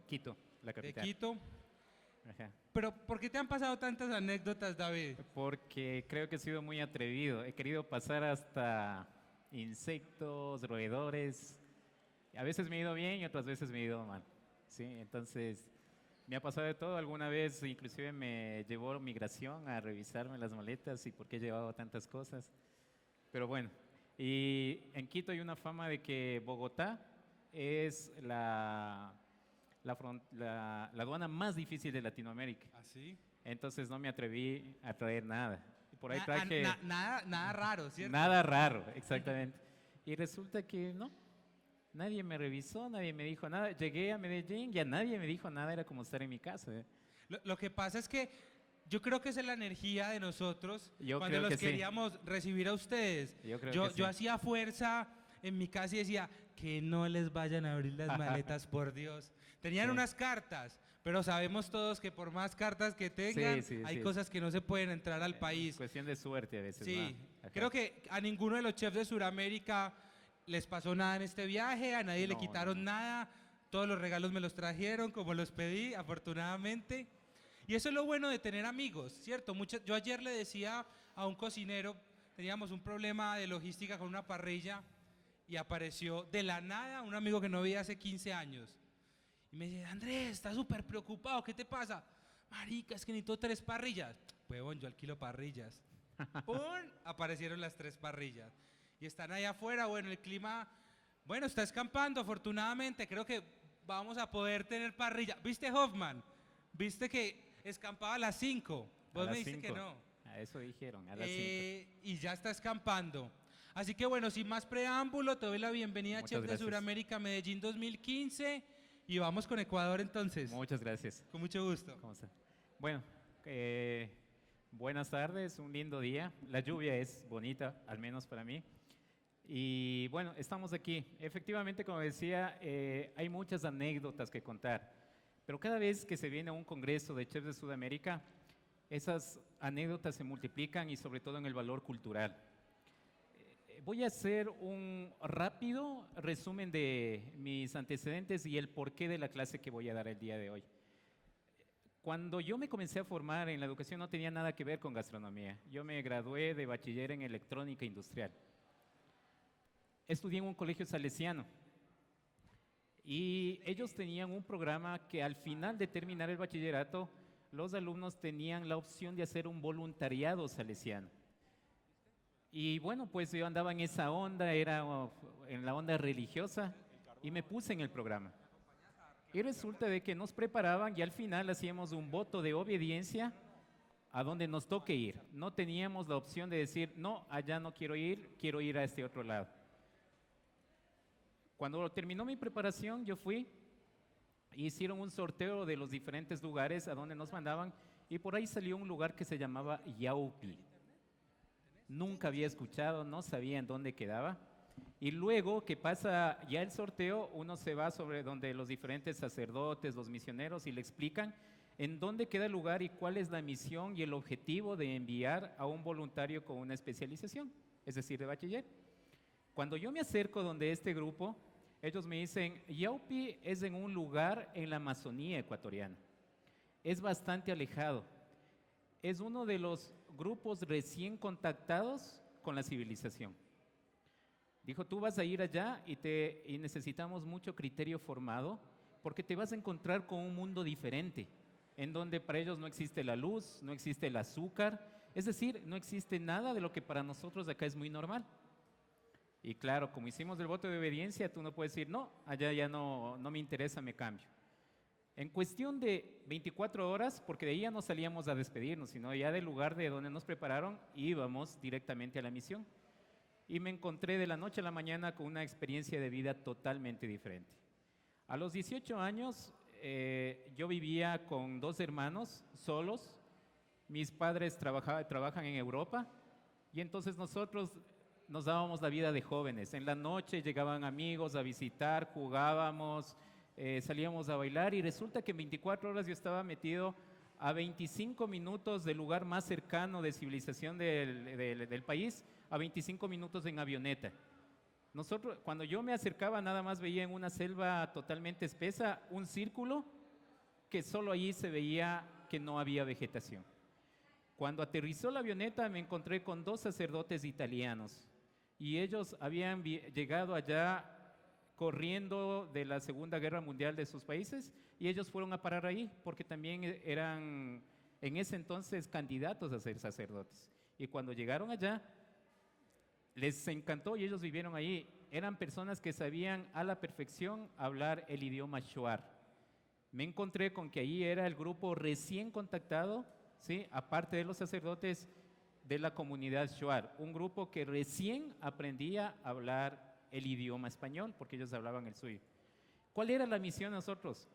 Quito, la de capital. Quito. Ajá. Pero ¿por qué te han pasado tantas anécdotas, David? Porque creo que he sido muy atrevido. He querido pasar hasta insectos, roedores. A veces me he ido bien y otras veces me he ido mal. Sí, entonces me ha pasado de todo. Alguna vez inclusive me llevó migración a revisarme las maletas y por qué he llevado tantas cosas. Pero bueno, y en Quito hay una fama de que Bogotá es la aduana más difícil de Latinoamérica. ¿Así? Entonces no me atreví a traer nada. Y por ahí traje Nada raro, ¿cierto? nada raro, exactamente. Y resulta que no, nadie me revisó, nadie me dijo nada. Llegué a Medellín, ya nadie me dijo nada, era como estar en mi casa. Lo que pasa es que yo creo que esa es la energía de nosotros Yo cuando creo los que sí, queríamos recibir a ustedes. yo creo que Yo sí. hacía fuerza en mi casa y decía que no les vayan a abrir las maletas, por Dios. Tenían Sí. unas cartas, pero sabemos todos que por más cartas que Sí, tengan, sí, hay sí. cosas que no se pueden entrar al país. Cuestión de suerte a veces, ¿no? Sí, Ajá. creo que a ninguno de los chefs de Sudamérica les pasó nada en este viaje, a nadie le No, no, quitaron no. nada, todos los regalos me los trajeron como los pedí, afortunadamente. Y eso es lo bueno de tener amigos, ¿cierto? Yo ayer le decía a un cocinero, teníamos un problema de logística con una parrilla y apareció de la nada un amigo que no veía hace 15 años. Y me dice, Andrés, estás súper preocupado, ¿qué te pasa? Marica, es que necesito 3 parrillas. Pues bueno, yo alquilo parrillas. ¡Pum! Aparecieron las 3 parrillas. Y están allá afuera, bueno, el clima, bueno, está escampando, afortunadamente, creo que vamos a poder tener parrilla. ¿Viste Hoffman? ¿Viste que escampaba a las 5? A Vos me las dijiste que 5. no. A eso dijeron, a las 5. Y ya está escampando. Así que bueno, sin más preámbulo, te doy la bienvenida a Muchas Chef de gracias. Sudamérica Medellín 2015 y vamos con Ecuador entonces. Muchas gracias. Con mucho gusto. ¿Cómo está? Bueno, buenas tardes, un lindo día. La lluvia es bonita, al menos para mí. Y bueno, estamos aquí. Efectivamente, como decía, hay muchas anécdotas que contar. Pero cada vez que se viene a un congreso de chefs de Sudamérica, esas anécdotas se multiplican y sobre todo en el valor cultural. Voy a hacer un rápido resumen de mis antecedentes y el porqué de la clase que voy a dar el día de hoy. Cuando yo me comencé a formar en la educación no tenía nada que ver con gastronomía. Yo me gradué de bachiller en electrónica industrial. Estudié en un colegio salesiano y ellos tenían un programa que al final de terminar el bachillerato, los alumnos tenían la opción de hacer un voluntariado salesiano. Y bueno, pues yo andaba en esa onda, era en la onda religiosa y me puse en el programa. Y resulta de que nos preparaban y al final hacíamos un voto de obediencia a donde nos toque ir. No teníamos la opción de decir, no, allá no quiero ir a este otro lado. Cuando terminó mi preparación, yo fui, hicieron un sorteo de los diferentes lugares a donde nos mandaban y por ahí salió un lugar que se llamaba Yaupi. Nunca había escuchado, no sabía en dónde quedaba. Y luego que pasa ya el sorteo, uno se va sobre donde los diferentes sacerdotes, los misioneros, y le explican en dónde queda el lugar y cuál es la misión y el objetivo de enviar a un voluntario con una especialización, es decir, de bachiller. Cuando yo me acerco donde este grupo, ellos me dicen, Yaupi es en un lugar en la Amazonía ecuatoriana. Es bastante alejado. Es uno de los grupos recién contactados con la civilización. Dijo, tú vas a ir allá y necesitamos mucho criterio formado porque te vas a encontrar con un mundo diferente, en donde para ellos no existe la luz, no existe el azúcar, es decir, no existe nada de lo que para nosotros acá es muy normal. Y claro, como hicimos el voto de obediencia, tú no puedes decir, no, allá ya no me interesa, me cambio. En cuestión de 24 horas, porque de ahí ya no salíamos a despedirnos, sino ya del lugar de donde nos prepararon, íbamos directamente a la misión. Y me encontré de la noche a la mañana con una experiencia de vida totalmente diferente. A los 18 años, yo vivía con 2 hermanos solos. Mis padres trabajan en Europa y entonces nosotros nos dábamos la vida de jóvenes. En la noche llegaban amigos a visitar, jugábamos, salíamos a bailar y resulta que en 24 horas yo estaba metido a 25 minutos del lugar más cercano de civilización del país, a 25 minutos en avioneta. Nosotros, cuando yo me acercaba, nada más veía en una selva totalmente espesa un círculo que solo allí se veía que no había vegetación. Cuando aterrizó la avioneta me encontré con dos sacerdotes italianos y ellos habían llegado allá corriendo de la Segunda Guerra Mundial de sus países y ellos fueron a parar ahí porque también eran en ese entonces candidatos a ser sacerdotes. Y cuando llegaron allá, les encantó y ellos vivieron ahí. Eran personas que sabían a la perfección hablar el idioma shuar. Me encontré con que ahí era el grupo recién contactado, ¿sí? Aparte de los sacerdotes de la comunidad shuar, un grupo que recién aprendía a hablar el idioma español, porque ellos hablaban el suyo. ¿Cuál era la misión de nosotros?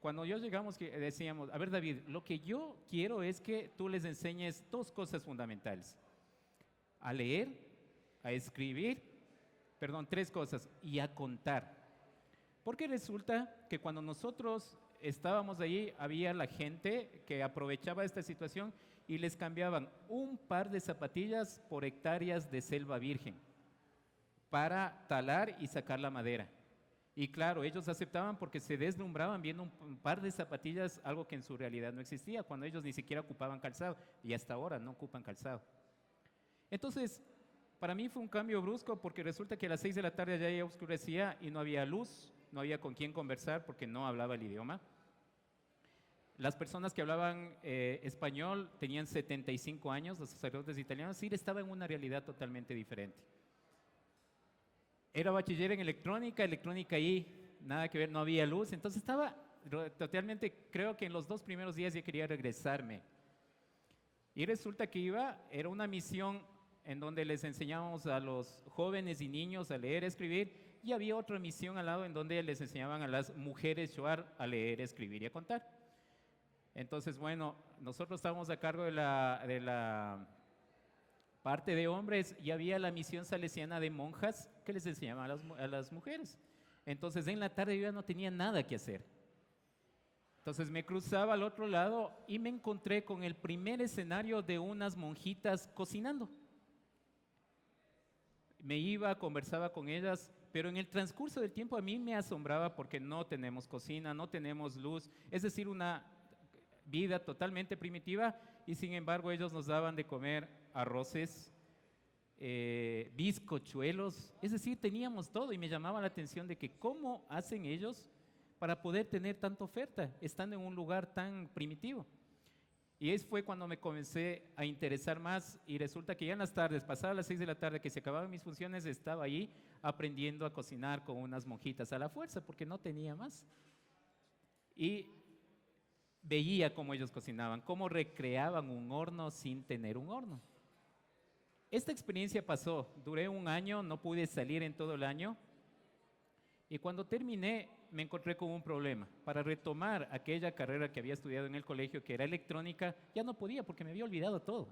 Cuando yo llegamos, que decíamos, a ver David, lo que yo quiero es que tú les enseñes dos cosas fundamentales. A leer, a escribir, perdón, tres cosas, y a contar. Porque resulta que cuando nosotros estábamos allí, había la gente que aprovechaba esta situación y les cambiaban un par de zapatillas por hectáreas de selva virgen para talar y sacar la madera. Y claro, ellos aceptaban porque se deslumbraban viendo un par de zapatillas, algo que en su realidad no existía, cuando ellos ni siquiera ocupaban calzado y hasta ahora no ocupan calzado. Entonces, para mí fue un cambio brusco porque resulta que a las 6 de la tarde ya oscurecía y no había luz, no había con quién conversar porque no hablaba el idioma. Las personas que hablaban español tenían 75 años, los sacerdotes italianos, y estaba en una realidad totalmente diferente. Era bachiller en electrónica ahí, nada que ver, no había luz, entonces estaba totalmente, creo que en los 2 primeros días ya quería regresarme. Y resulta que era una misión en donde les enseñábamos a los jóvenes y niños a leer y escribir, y había otra misión al lado en donde les enseñaban a las mujeres shuar a leer, escribir y a contar. Entonces, bueno, nosotros estábamos a cargo de la parte de hombres y había la misión salesiana de monjas que les enseñaban a las mujeres. Entonces, en la tarde yo ya no tenía nada que hacer. Entonces me cruzaba al otro lado y me encontré con el primer escenario de unas monjitas cocinando. Me iba, conversaba con ellas, pero en el transcurso del tiempo a mí me asombraba porque no tenemos cocina, no tenemos luz, es decir, una vida totalmente primitiva y sin embargo ellos nos daban de comer arroces, bizcochuelos, es decir, teníamos todo y me llamaba la atención de que cómo hacen ellos para poder tener tanta oferta estando en un lugar tan primitivo. Y ahí fue cuando me comencé a interesar más y resulta que ya en las tardes, pasadas las 6 de la tarde que se acababan mis funciones, estaba ahí aprendiendo a cocinar con unas monjitas a la fuerza porque no tenía más. Y veía cómo ellos cocinaban, cómo recreaban un horno sin tener un horno. Esta experiencia pasó, duré 1 año, no pude salir en todo el año y cuando terminé me encontré con un problema. Para retomar aquella carrera que había estudiado en el colegio, que era electrónica, ya no podía porque me había olvidado todo.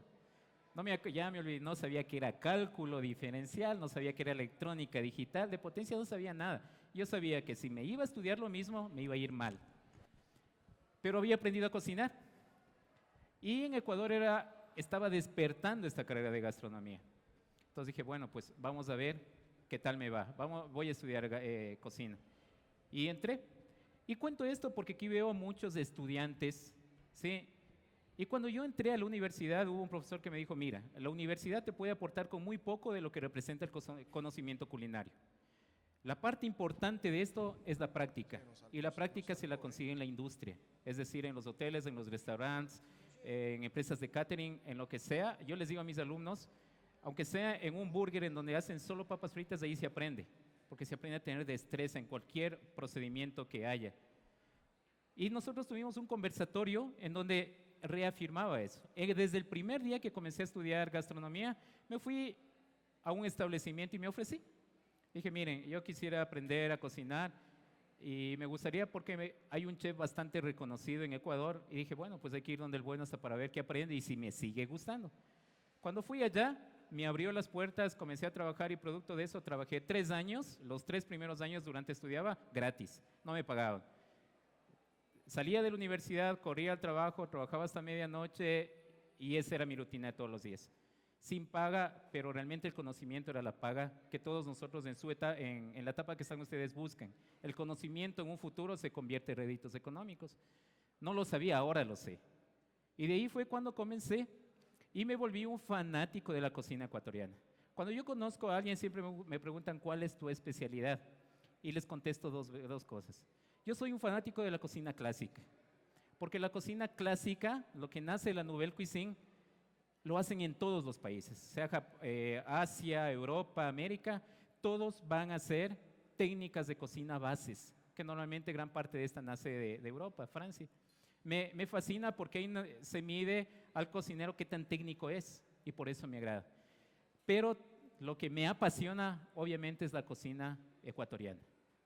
Ya me olvidé, no sabía que era cálculo diferencial, no sabía que era electrónica digital, de potencia no sabía nada. Yo sabía que si me iba a estudiar lo mismo, me iba a ir mal. Pero había aprendido a cocinar. Y en Ecuador estaba despertando esta carrera de gastronomía. Entonces dije, bueno, pues vamos a ver qué tal me va. Voy a estudiar cocina. Y entré. Y cuento esto porque aquí veo a muchos estudiantes, ¿sí? Y cuando yo entré a la universidad, hubo un profesor que me dijo, mira, la universidad te puede aportar con muy poco de lo que representa el conocimiento culinario. La parte importante de esto es la práctica, y la práctica se la consigue en la industria, es decir, en los hoteles, en los restaurantes, en empresas de catering, en lo que sea. Yo les digo a mis alumnos, aunque sea en un burger en donde hacen solo papas fritas, ahí se aprende, porque se aprende a tener destreza en cualquier procedimiento que haya. Y nosotros tuvimos un conversatorio en donde reafirmaba eso. Desde el primer día que comencé a estudiar gastronomía, me fui a un establecimiento y me ofrecí. Dije, miren, yo quisiera aprender a cocinar y me gustaría porque hay un chef bastante reconocido en Ecuador y dije, bueno, pues hay que ir donde el bueno hasta para ver qué aprende y si me sigue gustando. Cuando fui allá, me abrió las puertas, comencé a trabajar y producto de eso trabajé 3 años, los 3 primeros años durante estudiaba gratis, no me pagaban. Salía de la universidad, corría al trabajo, trabajaba hasta medianoche y esa era mi rutina de todos los días. sin paga, pero realmente el conocimiento era la paga que todos nosotros en la etapa que están ustedes buscan. El conocimiento en un futuro se convierte en réditos económicos. No lo sabía, ahora lo sé. Y de ahí fue cuando comencé y me volví un fanático de la cocina ecuatoriana. Cuando yo conozco a alguien siempre me preguntan cuál es tu especialidad y les contesto dos cosas. Yo soy un fanático de la cocina clásica, porque la cocina clásica, lo que nace de la Nouvelle Cuisine, lo hacen en todos los países, sea Asia, Europa, América, todos van a ser técnicas de cocina bases, que normalmente gran parte de esta nace de Europa, Francia. Me fascina porque ahí se mide al cocinero qué tan técnico es y por eso me agrada. Pero lo que me apasiona obviamente es la cocina ecuatoriana,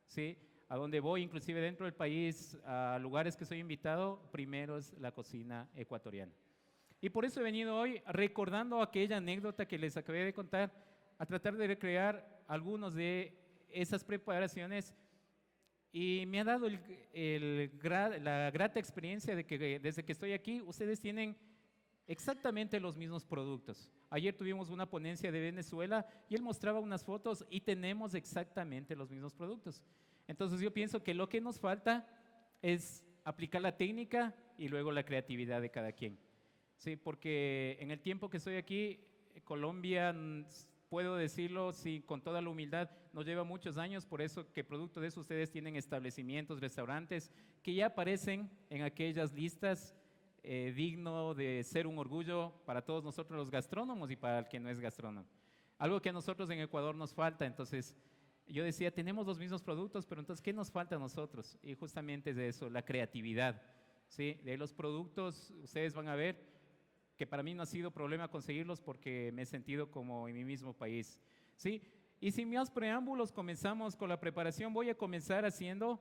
¿sí? A donde voy, inclusive dentro del país, a lugares que soy invitado, primero es la cocina ecuatoriana. Y por eso he venido hoy recordando aquella anécdota que les acabé de contar, a tratar de recrear algunos de esas preparaciones y me ha dado la grata experiencia de que desde que estoy aquí ustedes tienen exactamente los mismos productos. Ayer tuvimos una ponencia de Venezuela y él mostraba unas fotos y tenemos exactamente los mismos productos. Entonces yo pienso que lo que nos falta es aplicar la técnica y luego la creatividad de cada quien. Sí, porque en el tiempo que estoy aquí, Colombia, puedo decirlo sí, con toda la humildad, nos lleva muchos años, por eso que producto de eso ustedes tienen establecimientos, restaurantes, que ya aparecen en aquellas listas digno de ser un orgullo para todos nosotros los gastrónomos y para el que no es gastrónomo. Algo que a nosotros en Ecuador nos falta, entonces yo decía, tenemos los mismos productos, pero entonces, ¿qué nos falta a nosotros? Y justamente es de eso, la creatividad, ¿sí? De los productos, ustedes van a ver que para mí no ha sido problema conseguirlos porque me he sentido como en mi mismo país, ¿sí? Y sin más preámbulos, comenzamos con la preparación. Voy a comenzar haciendo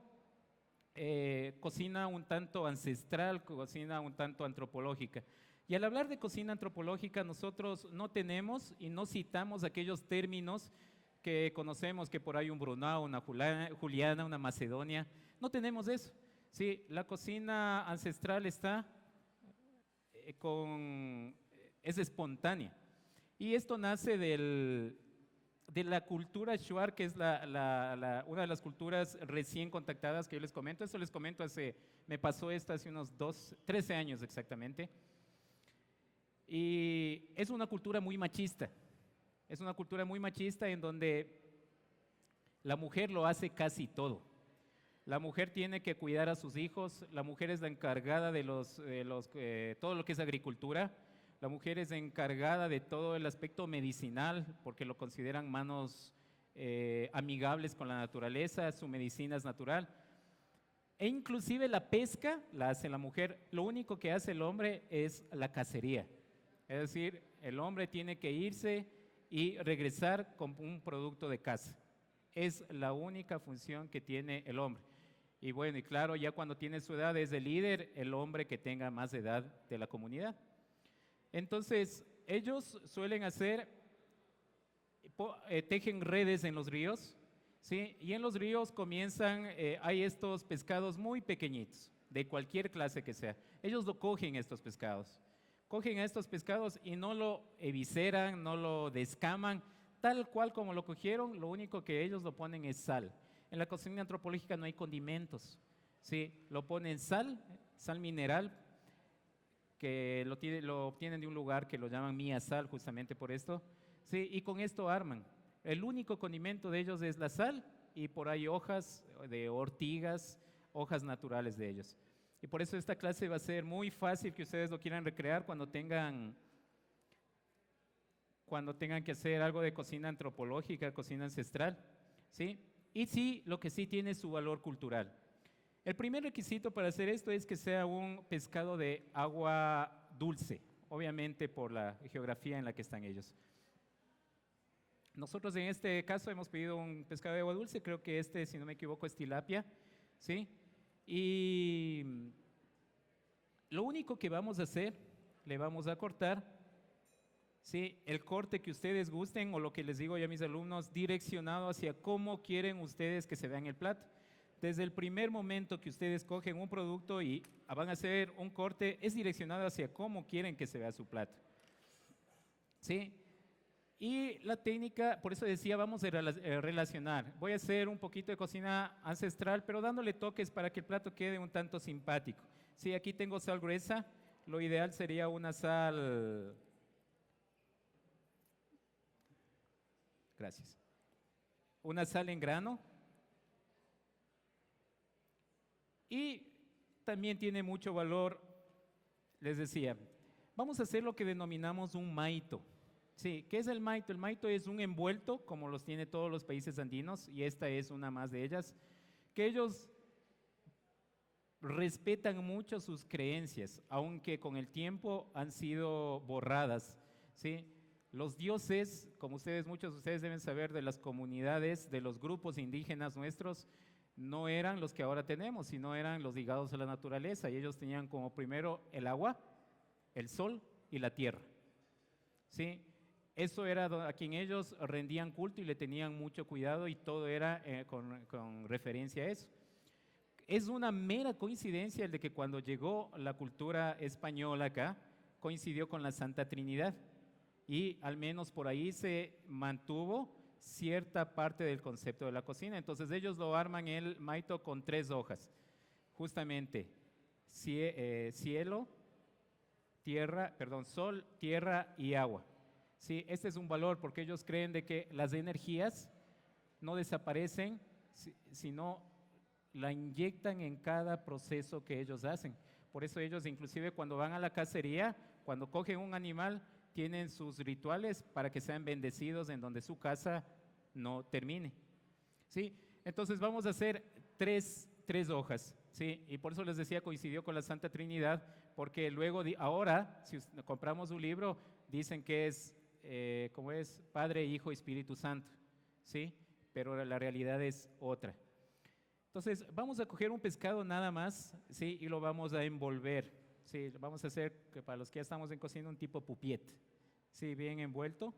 cocina un tanto ancestral, cocina un tanto antropológica. Y al hablar de cocina antropológica, nosotros no tenemos y no citamos aquellos términos que conocemos, que por ahí un Brunao, una Juliana, una Macedonia. No tenemos eso. Sí, la cocina ancestral está es espontánea. Y esto nace de la cultura shuar, que es una de las culturas recién contactadas que yo les comento. Esto les comento me pasó esto hace unos 13 años exactamente. Y es una cultura muy machista. Es una cultura muy machista en donde la mujer lo hace casi todo. La mujer tiene que cuidar a sus hijos, la mujer es la encargada de todo lo que es agricultura, la mujer es encargada de todo el aspecto medicinal, porque lo consideran manos amigables con la naturaleza, su medicina es natural. E inclusive la pesca la hace la mujer, lo único que hace el hombre es la cacería. Es decir, el hombre tiene que irse y regresar con un producto de caza. Es la única función que tiene el hombre. Y bueno, y claro, ya cuando tiene su edad es el líder, el hombre que tenga más edad de la comunidad. Entonces, ellos suelen tejen redes en los ríos, ¿sí? Y en los ríos hay estos pescados muy pequeñitos, de cualquier clase que sea. Ellos lo cogen estos pescados y no lo evisceran, no lo descaman, tal cual como lo cogieron, lo único que ellos lo ponen es sal. En la cocina antropológica no hay condimentos, ¿sí? Lo ponen sal mineral, que lo obtienen de un lugar que lo llaman mía sal, justamente por esto, ¿sí? Y con esto arman. El único condimento de ellos es la sal y por ahí hojas de ortigas, hojas naturales de ellos. Y por eso esta clase va a ser muy fácil que ustedes lo quieran recrear cuando tengan que hacer algo de cocina antropológica, cocina ancestral, ¿sí? Y sí, lo que sí tiene su valor cultural. El primer requisito para hacer esto es que sea un pescado de agua dulce, obviamente por la geografía en la que están ellos. Nosotros en este caso hemos pedido un pescado de agua dulce, creo que si no me equivoco, es tilapia, ¿sí? Y lo único que vamos a hacer, le vamos a cortar, ¿sí? El corte que ustedes gusten o lo que les digo yo a mis alumnos, direccionado hacia cómo quieren ustedes que se vea en el plato. Desde el primer momento que ustedes cogen un producto y van a hacer un corte, es direccionado hacia cómo quieren que se vea su plato, ¿sí? Y la técnica, por eso decía, vamos a relacionar. Voy a hacer un poquito de cocina ancestral, pero dándole toques para que el plato quede un tanto simpático. Sí, aquí tengo sal gruesa. Lo ideal sería una sal. Gracias. Una sal en grano. Y también tiene mucho valor, les decía, vamos a hacer lo que denominamos un maito. Sí, ¿qué es el maito? El maito es un envuelto, como los tiene todos los países andinos, y esta es una más de ellas, que ellos respetan mucho sus creencias, aunque con el tiempo han sido borradas, ¿sí? Los dioses, como muchos de ustedes deben saber de las comunidades, de los grupos indígenas nuestros, no eran los que ahora tenemos, sino eran los ligados a la naturaleza, y ellos tenían como primero el agua, el sol y la tierra, ¿sí? Eso era a quien ellos rendían culto y le tenían mucho cuidado, y todo era con referencia a eso. Es una mera coincidencia el de que cuando llegó la cultura española acá, coincidió con la Santa Trinidad, y al menos por ahí se mantuvo cierta parte del concepto de la cocina. Entonces ellos lo arman el maito con 3 hojas, justamente sol, tierra y agua. Sí, este es un valor porque ellos creen de que las energías no desaparecen, sino la inyectan en cada proceso que ellos hacen. Por eso ellos inclusive cuando van a la cacería, cuando cogen un animal, tienen sus rituales para que sean bendecidos en donde su casa no termine. ¿Sí? Entonces vamos a hacer tres hojas, ¿sí? Y por eso les decía, coincidió con la Santa Trinidad, porque luego, ahora, si compramos un libro, dicen que es, ¿cómo es? Padre, Hijo, Espíritu Santo, ¿sí? Pero la realidad es otra. Entonces vamos a coger un pescado nada más, ¿sí? Y lo vamos a envolver, ¿sí? Vamos a hacer, que para los que ya estamos en cocina, un tipo pupiet, ¿sí? Bien envuelto.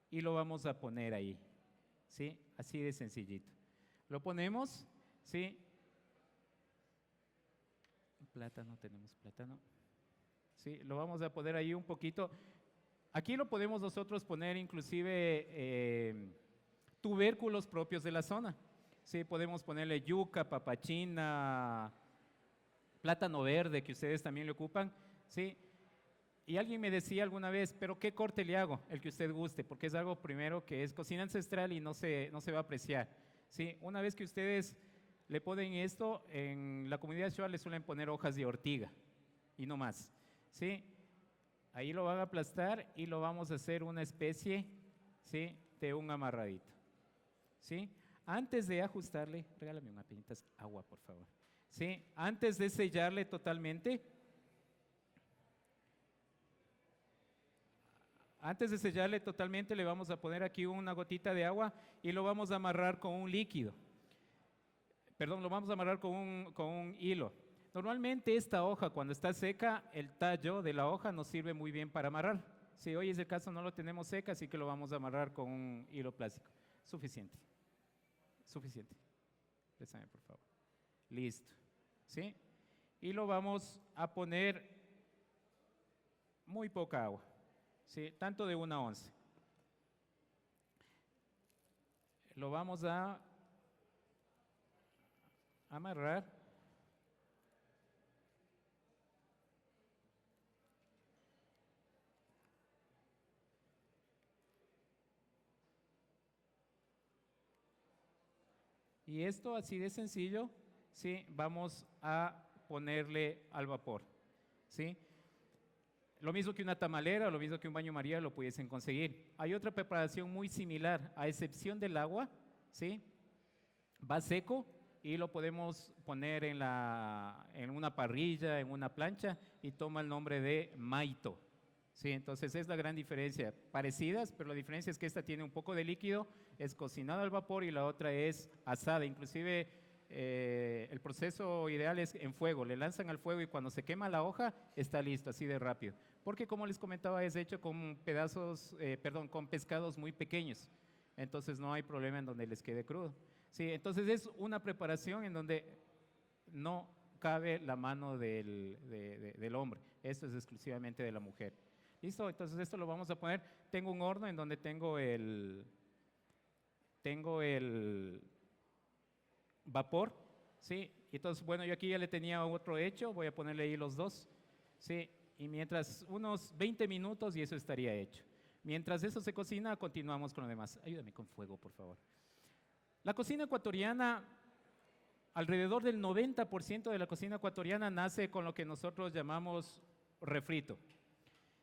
Y lo vamos a poner ahí, ¿sí? Así de sencillito. Lo ponemos, ¿sí? Plátano, tenemos plátano. Sí, lo vamos a poner ahí un poquito. Aquí lo podemos nosotros poner inclusive tubérculos propios de la zona. Sí, podemos ponerle yuca, papachina, plátano verde, que ustedes también le ocupan, ¿sí? Y alguien me decía alguna vez, ¿pero qué corte le hago? El que usted guste, porque es algo primero que es cocina ancestral y no se va a apreciar, ¿sí? Una vez que ustedes le ponen esto, en la comunidad Shuar le suelen poner hojas de ortiga y no más, ¿sí? Ahí lo van a aplastar y lo vamos a hacer una especie, ¿sí? De un amarradito, ¿sí? Antes de ajustarle, regálame una pinita de agua, por favor, ¿sí? Antes de sellarle totalmente, le vamos a poner aquí una gotita de agua y lo vamos a amarrar con un líquido. Perdón, lo vamos a amarrar con un hilo. Normalmente esta hoja, cuando está seca, el tallo de la hoja nos sirve muy bien para amarrar. Si hoy es el caso, no lo tenemos seca, así que lo vamos a amarrar con un hilo plástico. Suficiente. Préstame, por favor. Listo. ¿Sí? Y lo vamos a poner muy poca agua. ¿Sí? Tanto de 1 onza. Lo vamos a amarrar. Y esto así de sencillo, ¿sí? Vamos a ponerle al vapor, ¿sí? Lo mismo que una tamalera, lo mismo que un baño María lo pudiesen conseguir. Hay otra preparación muy similar, a excepción del agua, ¿sí? Va seco y lo podemos poner en una parrilla, en una plancha, y toma el nombre de maito, ¿sí? Entonces es la gran diferencia, parecidas, pero la diferencia es que esta tiene un poco de líquido, es cocinada al vapor, y la otra es asada. Inclusive el proceso ideal es en fuego, le lanzan al fuego y cuando se quema la hoja está listo, así de rápido. Porque como les comentaba, es hecho con con pescados muy pequeños, entonces no hay problema en donde les quede crudo. Sí, entonces es una preparación en donde no cabe la mano del hombre, esto es exclusivamente de la mujer. ¿Listo? Entonces esto lo vamos a poner, tengo un horno en donde tengo el vapor, ¿sí? Entonces, bueno, yo aquí ya le tenía otro hecho, voy a ponerle ahí los dos, ¿sí? Y mientras unos 20 minutos y eso estaría hecho. Mientras eso se cocina, continuamos con lo demás. Ayúdame con fuego, por favor. La cocina ecuatoriana, alrededor del 90% de la cocina ecuatoriana nace con lo que nosotros llamamos refrito,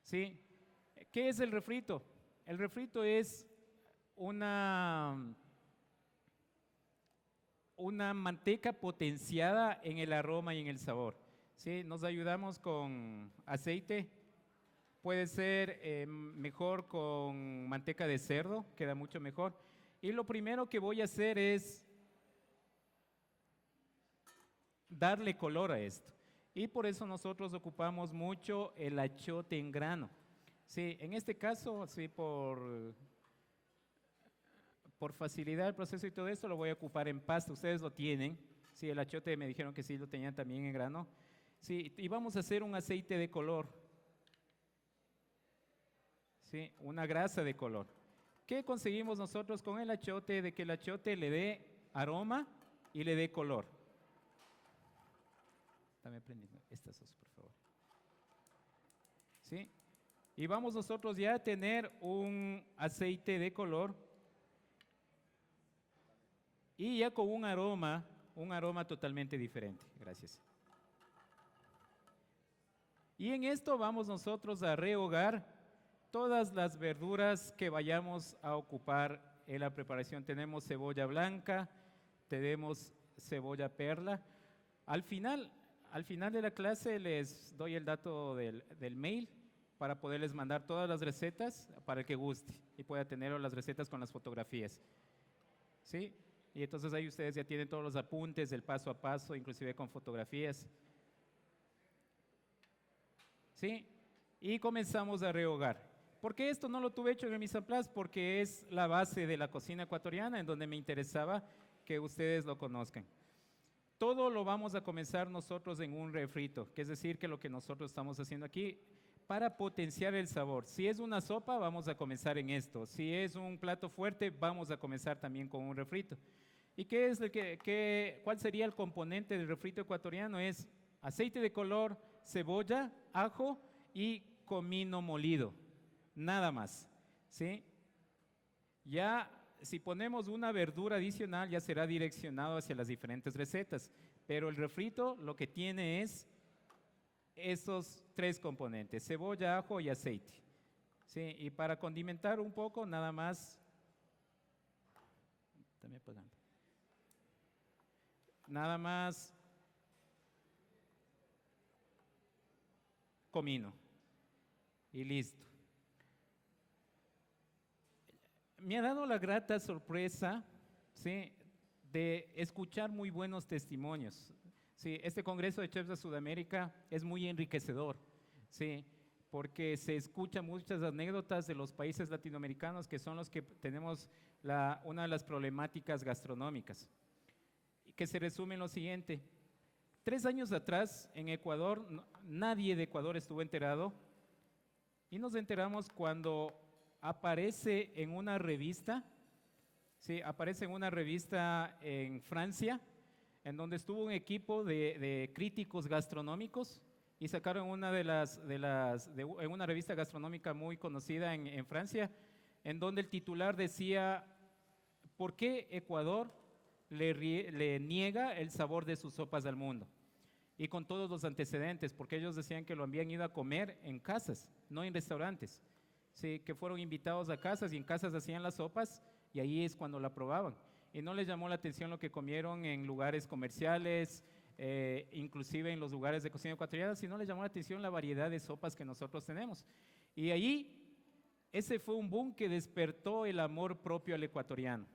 ¿sí? ¿Qué es el refrito? El refrito es una manteca potenciada en el aroma y en el sabor, ¿sí? Nos ayudamos con aceite, puede ser mejor con manteca de cerdo, queda mucho mejor. Y lo primero que voy a hacer es darle color a esto. Y por eso nosotros ocupamos mucho el achiote en grano. Sí, en este caso, sí, por facilidad del proceso y todo esto, lo voy a ocupar en pasta. Ustedes lo tienen. Sí, el achiote me dijeron que sí lo tenían también en grano. Sí, y vamos a hacer un aceite de color. Sí, una grasa de color. ¿Qué conseguimos nosotros con el achiote? De que el achiote le dé aroma y le dé color. Dame prendiendo estas dos, por favor. ¿Sí? Y vamos nosotros ya a tener un aceite de color y ya con un aroma totalmente diferente. Gracias. Y en esto vamos nosotros a rehogar todas las verduras que vayamos a ocupar en la preparación. Tenemos cebolla blanca, tenemos cebolla perla. Al final de la clase les doy el dato del mail para poderles mandar todas las recetas para el que guste y pueda tener las recetas con las fotografías. ¿Sí? Y entonces ahí ustedes ya tienen todos los apuntes del paso a paso, inclusive con fotografías. ¿Sí? Y comenzamos a rehogar. ¿Por qué esto no lo tuve hecho en el mise en place? Porque es la base de la cocina ecuatoriana en donde me interesaba que ustedes lo conozcan. Todo lo vamos a comenzar nosotros en un refrito, que es decir, que lo que nosotros estamos haciendo aquí para potenciar el sabor. Si es una sopa, vamos a comenzar en esto. Si es un plato fuerte, vamos a comenzar también con un refrito. ¿Y cuál sería el componente del refrito ecuatoriano? Es aceite de color, cebolla, ajo y comino molido. Nada más, ¿sí? Ya si ponemos una verdura adicional ya será direccionado hacia las diferentes recetas, pero el refrito lo que tiene es esos tres componentes, cebolla, ajo y aceite, ¿sí? Y para condimentar un poco nada más, comino y listo. Me ha dado la grata sorpresa, ¿sí?, de escuchar muy buenos testimonios. Sí, este Congreso de Chefs de Sudamérica es muy enriquecedor, ¿sí?, porque se escuchan muchas anécdotas de los países latinoamericanos que son los que tenemos una de las problemáticas gastronómicas, que se resume en lo siguiente. 3 años atrás en Ecuador, nadie de Ecuador estuvo enterado y nos enteramos cuando aparece en una revista, sí, aparece en una revista en Francia, en donde estuvo un equipo de críticos gastronómicos y sacaron en una revista gastronómica muy conocida en Francia, en donde el titular decía: ¿por qué Ecuador le niega el sabor de sus sopas al mundo? Y con todos los antecedentes, porque ellos decían que lo habían ido a comer en casas, no en restaurantes. Sí, que fueron invitados a casas y en casas hacían las sopas y ahí es cuando la probaban. Y no les llamó la atención lo que comieron en lugares comerciales, inclusive en los lugares de cocina ecuatoriana, sino les llamó la atención la variedad de sopas que nosotros tenemos. Y ahí, ese fue un boom que despertó el amor propio al ecuatoriano.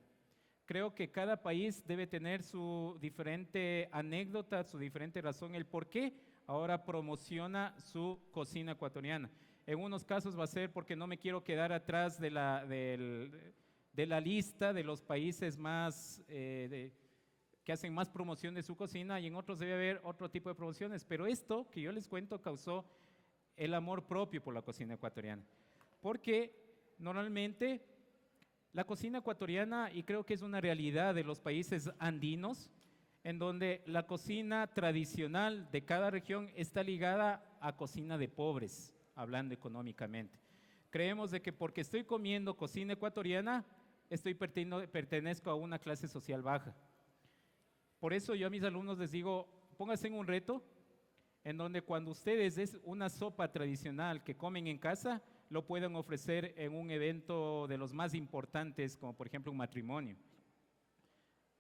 Creo que cada país debe tener su diferente anécdota, su diferente razón, el por qué ahora promociona su cocina ecuatoriana. En unos casos va a ser porque no me quiero quedar atrás de la lista de los países que hacen más promoción de su cocina, y en otros debe haber otro tipo de promociones. Pero esto que yo les cuento causó el amor propio por la cocina ecuatoriana. Porque normalmente la cocina ecuatoriana, y creo que es una realidad de los países andinos, en donde la cocina tradicional de cada región está ligada a cocina de pobres, hablando económicamente. Creemos de que porque estoy comiendo cocina ecuatoriana, pertenezco a una clase social baja. Por eso yo a mis alumnos les digo, pónganse en un reto en donde cuando ustedes es una sopa tradicional que comen en casa, lo puedan ofrecer en un evento de los más importantes, como por ejemplo un matrimonio,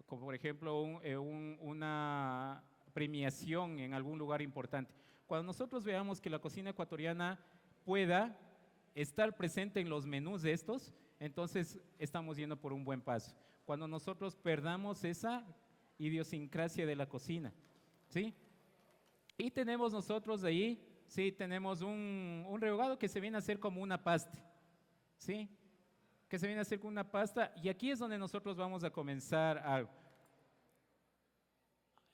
como por ejemplo una premiación en algún lugar importante. Cuando nosotros veamos que la cocina ecuatoriana pueda estar presente en los menús de estos, entonces estamos yendo por un buen paso. Cuando nosotros perdamos esa idiosincrasia de la cocina, ¿sí? Y tenemos nosotros de ahí, sí, tenemos un rehogado que se viene a hacer como una pasta, ¿sí? Que se viene a hacer como una pasta, y aquí es donde nosotros vamos a comenzar algo.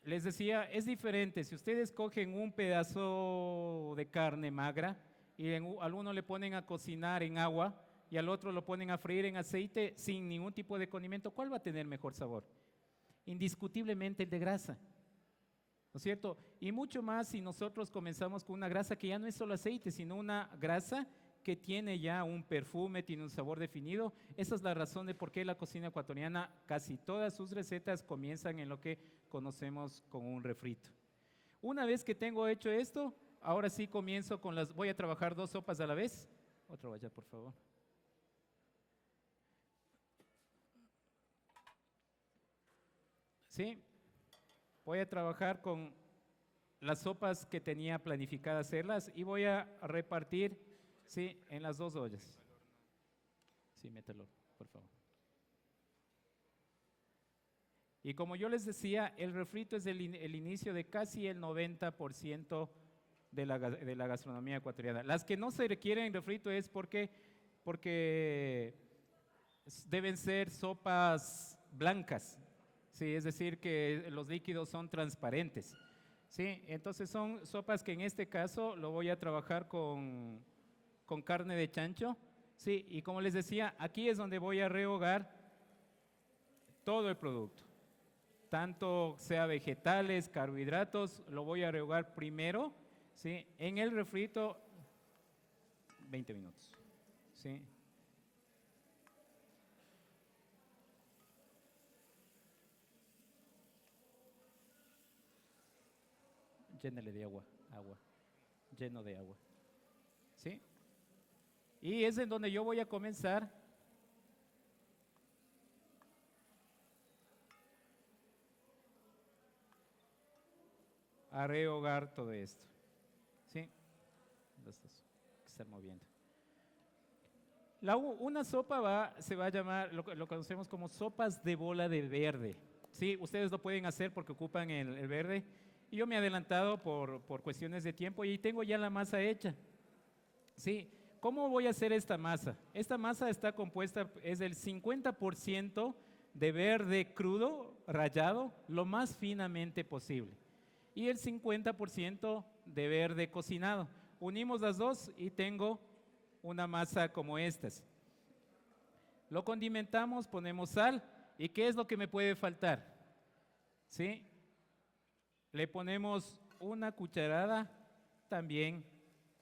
Les decía, es diferente, si ustedes cogen un pedazo de carne magra y al uno le ponen a cocinar en agua y al otro lo ponen a freír en aceite sin ningún tipo de condimento, ¿cuál va a tener mejor sabor? Indiscutiblemente el de grasa, ¿no es cierto? Y mucho más si nosotros comenzamos con una grasa que ya no es solo aceite, sino una grasa que tiene ya un perfume, tiene un sabor definido. Esa es la razón de por qué la cocina ecuatoriana, casi todas sus recetas comienzan en lo que conocemos como un refrito. Una vez que tengo hecho esto, ahora sí comienzo con voy a trabajar 2 sopas a la vez. Otro vaya, por favor. ¿Sí? Voy a trabajar con las sopas que tenía planificada hacerlas y voy a repartir, ¿sí?, en las 2 ollas. Sí, mételo, por favor. Y como yo les decía, el refrito es el inicio de casi el 90% de la gastronomía ecuatoriana. Las que no se requieren refrito es porque deben ser sopas blancas, sí, es decir, que los líquidos son transparentes. Sí, entonces son sopas que en este caso lo voy a trabajar con carne de chancho. Sí, y como les decía, aquí es donde voy a rehogar todo el producto. Tanto sea vegetales, carbohidratos, lo voy a rehogar primero, ¿sí?, en el refrito 20 minutos. ¿Sí? Llénale de agua, lleno de agua. ¿Sí? Y es en donde yo voy a comenzar a rehogar todo esto. ¿Sí? Que estar moviendo. Una sopa se va a llamar, lo conocemos como sopas de bola de verde. Sí, ustedes lo pueden hacer porque ocupan el verde. Y yo me he adelantado por cuestiones de tiempo y tengo ya la masa hecha. Sí, ¿cómo voy a hacer esta masa? Esta masa está compuesta, es del 50% de verde crudo, rallado, lo más finamente posible. Y el 50% de verde cocinado. Unimos las dos y tengo una masa como estas. Lo condimentamos, ponemos sal. ¿Y qué es lo que me puede faltar? ¿Sí? Le ponemos una cucharada también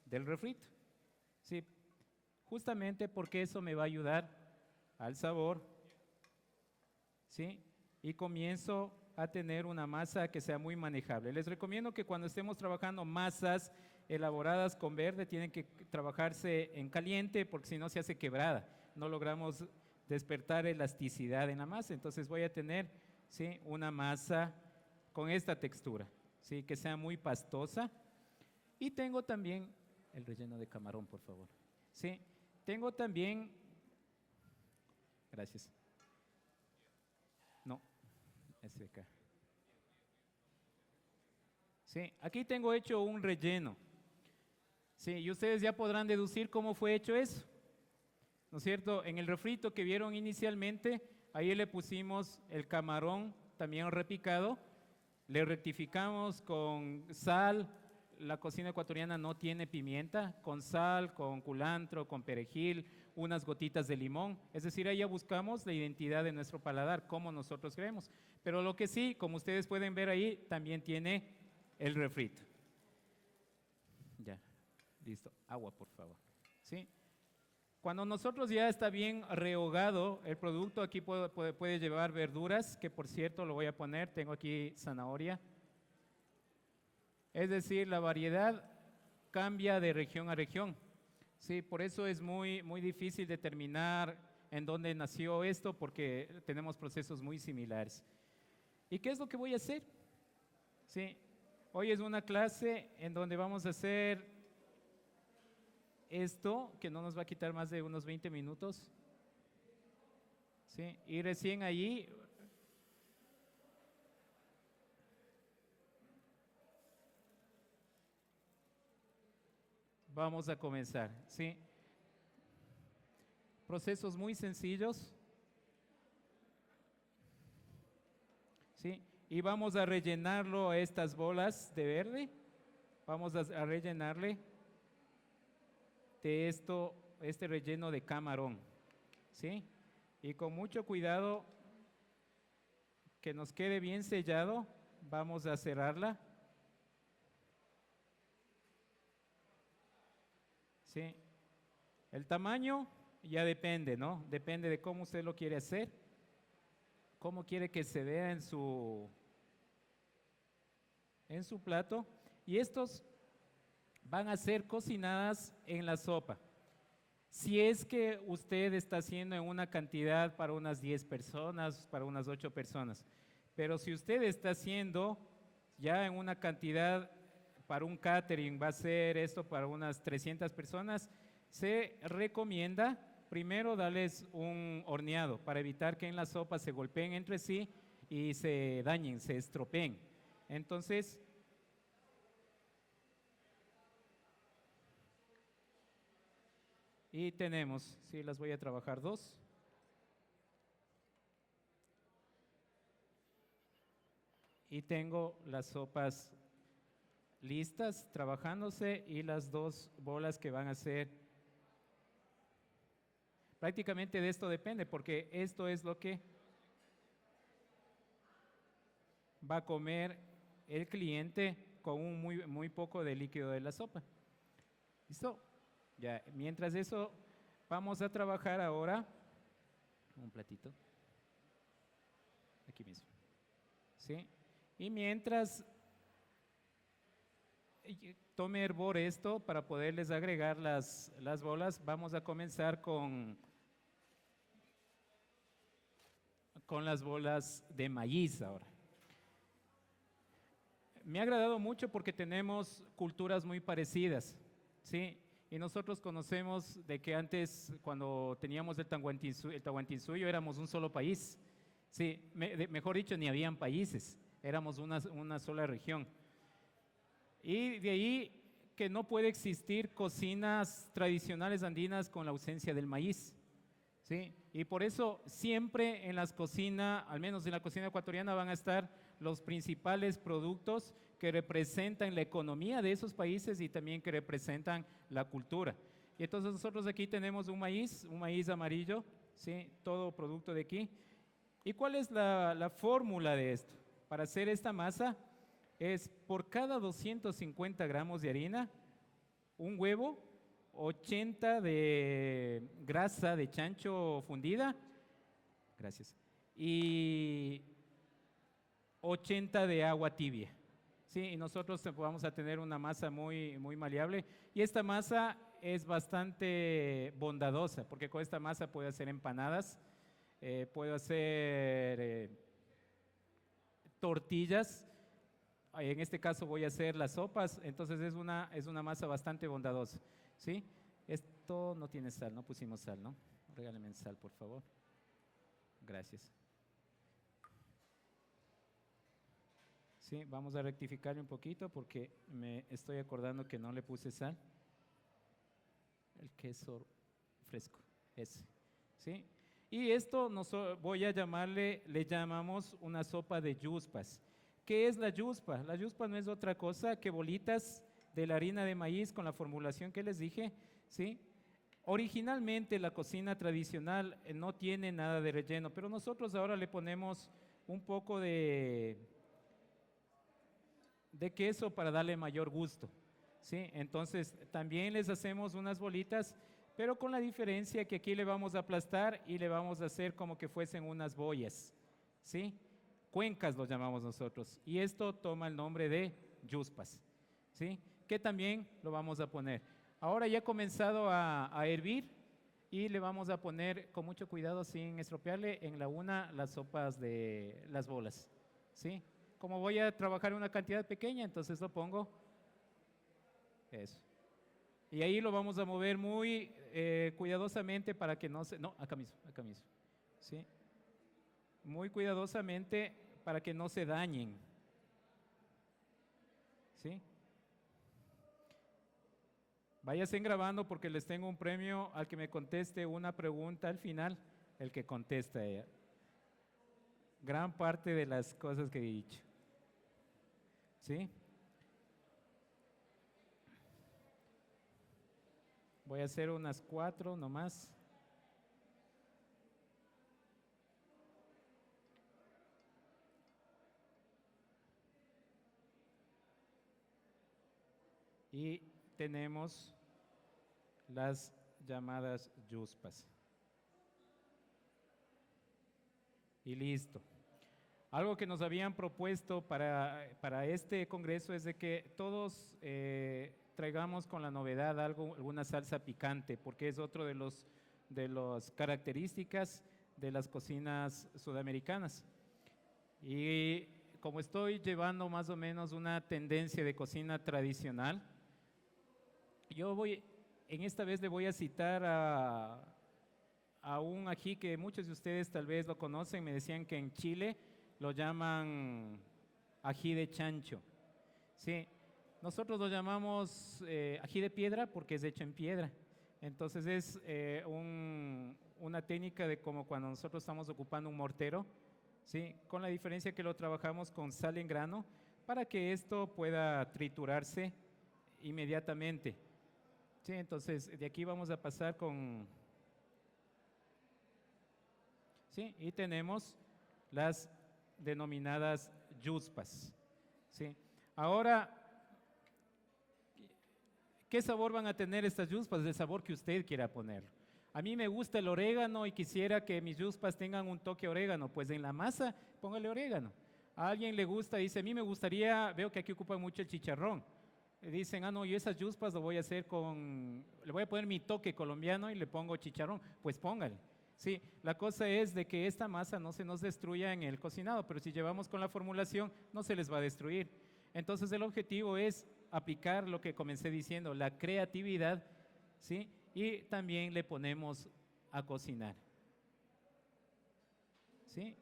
del refrito. ¿Sí? Justamente porque eso me va a ayudar al sabor. ¿Sí? Y comienzo a tener una masa que sea muy manejable. Les recomiendo que cuando estemos trabajando masas elaboradas con verde, tienen que trabajarse en caliente porque si no se hace quebrada. No logramos despertar elasticidad en la masa. Entonces voy a tener, ¿sí?, una masa con esta textura, ¿sí?, que sea muy pastosa. Y tengo también el relleno de camarón, por favor. ¿Sí? Tengo también, gracias. No, ese de acá. Sí, aquí tengo hecho un relleno. Sí, y ustedes ya podrán deducir cómo fue hecho eso, ¿no es cierto? En el refrito que vieron inicialmente, ahí le pusimos el camarón también repicado, le rectificamos con sal, la cocina ecuatoriana no tiene pimienta, con sal, con culantro, con perejil, unas gotitas de limón. Es decir, ahí ya buscamos la identidad de nuestro paladar, como nosotros creemos. Pero lo que sí, como ustedes pueden ver ahí, también tiene el refrito. Ya, listo. Agua, por favor. ¿Sí? Cuando nosotros ya está bien rehogado el producto, aquí puede llevar verduras, que por cierto lo voy a poner, tengo aquí zanahoria. Es decir, la variedad cambia de región a región. Sí, por eso es muy difícil determinar en dónde nació esto, porque tenemos procesos muy similares. ¿Y qué es lo que voy a hacer? Sí, hoy es una clase en donde vamos a hacer esto, que no nos va a quitar más de unos 20 minutos. Sí, y recién allí vamos a comenzar, ¿sí? Procesos muy sencillos, ¿sí? Y vamos a rellenarlo a estas bolas de verde, vamos a rellenarle de este relleno de camarón, ¿sí? Y con mucho cuidado, que nos quede bien sellado, vamos a cerrarla. ¿Sí? El tamaño ya depende, ¿no? Depende de cómo usted lo quiere hacer, cómo quiere que se vea en su plato. Y estos van a ser cocinadas en la sopa. Si es que usted está haciendo en una cantidad para unas 10 personas, para unas 8 personas, pero si usted está haciendo ya en una cantidad para un catering, va a ser esto para unas 300 personas, se recomienda primero darles un horneado para evitar que en la sopa se golpeen entre sí y se dañen, se estropeen. Entonces, y tenemos, sí, las voy a trabajar dos. Y tengo las sopas listas, trabajándose, y las dos bolas que van a ser. Prácticamente de esto depende, porque esto es lo que va a comer el cliente con un muy poco de líquido de la sopa. ¿Listo? Ya, mientras eso, vamos a trabajar ahora un platito. Aquí mismo. ¿Sí? Y mientras tome hervor esto para poderles agregar las bolas, vamos a comenzar con las bolas de maíz ahora. Me ha agradado mucho porque tenemos culturas muy parecidas, ¿sí? Y nosotros conocemos de que antes, cuando teníamos el Tahuantinsuyo, éramos un solo país, ¿sí? Mejor dicho, ni habían países, éramos una sola región. Y de ahí que no puede existir cocinas tradicionales andinas con la ausencia del maíz, ¿sí? Y por eso siempre en las cocinas, al menos en la cocina ecuatoriana, van a estar los principales productos que representan la economía de esos países y también que representan la cultura. Y entonces nosotros aquí tenemos un maíz amarillo, ¿sí? Todo producto de aquí. ¿Y cuál es la fórmula de esto? Para hacer esta masa es por cada 250 gramos de harina, un huevo, 80 de grasa de chancho fundida, gracias, y 80 de agua tibia. Sí, y nosotros vamos a tener una masa muy maleable, y esta masa es bastante bondadosa, porque con esta masa puedo hacer empanadas, puedo hacer tortillas. En este caso voy a hacer las sopas, entonces es una masa bastante bondadosa, ¿sí? Esto no tiene sal, no pusimos sal, ¿no? Regálenme sal, por favor. Gracias. Sí, vamos a rectificarle un poquito porque me estoy acordando que no le puse sal. El queso fresco, ese, ¿sí? Y esto le llamamos una sopa de yuspas. ¿Qué es la yuspa? La yuspa no es otra cosa que bolitas de la harina de maíz con la formulación que les dije, ¿sí? Originalmente la cocina tradicional no tiene nada de relleno, pero nosotros ahora le ponemos un poco de queso para darle mayor gusto, ¿sí? Entonces también les hacemos unas bolitas, pero con la diferencia que aquí le vamos a aplastar y le vamos a hacer como que fuesen unas boyas, ¿sí? Cuencas lo llamamos nosotros, y esto toma el nombre de yuspas, ¿sí? Que también lo vamos a poner. Ahora ya ha comenzado a hervir y le vamos a poner con mucho cuidado sin estropearle en la una las sopas de las bolas, ¿sí? Como voy a trabajar una cantidad pequeña, entonces lo pongo, eso. Y ahí lo vamos a mover muy cuidadosamente para que no se, no, acá mismo, ¿sí? Muy cuidadosamente para que no se dañen, ¿sí? Váyanse grabando porque les tengo un premio al que me conteste una pregunta al final, el que contesta ella. Gran parte de las cosas que he dicho, ¿sí? Voy a hacer unas 4 nomás. Y tenemos las llamadas yuspas. Y listo. Algo que nos habían propuesto para este congreso es de que todos traigamos con la novedad alguna salsa picante, porque es otro de las características de las cocinas sudamericanas. Y como estoy llevando más o menos una tendencia de cocina tradicional, en esta vez le voy a citar a un ají que muchos de ustedes tal vez lo conocen. Me decían que en Chile lo llaman ají de chancho, ¿sí? Nosotros lo llamamos ají de piedra porque es hecho en piedra. Entonces es una técnica de como cuando nosotros estamos ocupando un mortero, ¿sí? Con la diferencia que lo trabajamos con sal en grano para que esto pueda triturarse inmediatamente, ¿sí? Entonces de aquí vamos a pasar con… ¿sí? Y tenemos las denominadas yuspas, ¿sí? Ahora, ¿qué sabor van a tener estas yuspas? El sabor que usted quiera ponerlo. A mí me gusta el orégano y quisiera que mis yuspas tengan un toque orégano, pues en la masa póngale orégano. A alguien le gusta, dice, a mí me gustaría, veo que aquí ocupan mucho el chicharrón. Dicen, no, yo esas yuspas lo voy a hacer le voy a poner mi toque colombiano y le pongo chicharrón, pues póngale. Sí, la cosa es de que esta masa no se nos destruya en el cocinado, pero si llevamos con la formulación no se les va a destruir. Entonces el objetivo es aplicar lo que comencé diciendo, la creatividad, ¿sí? Y también le ponemos a cocinar, ¿sí?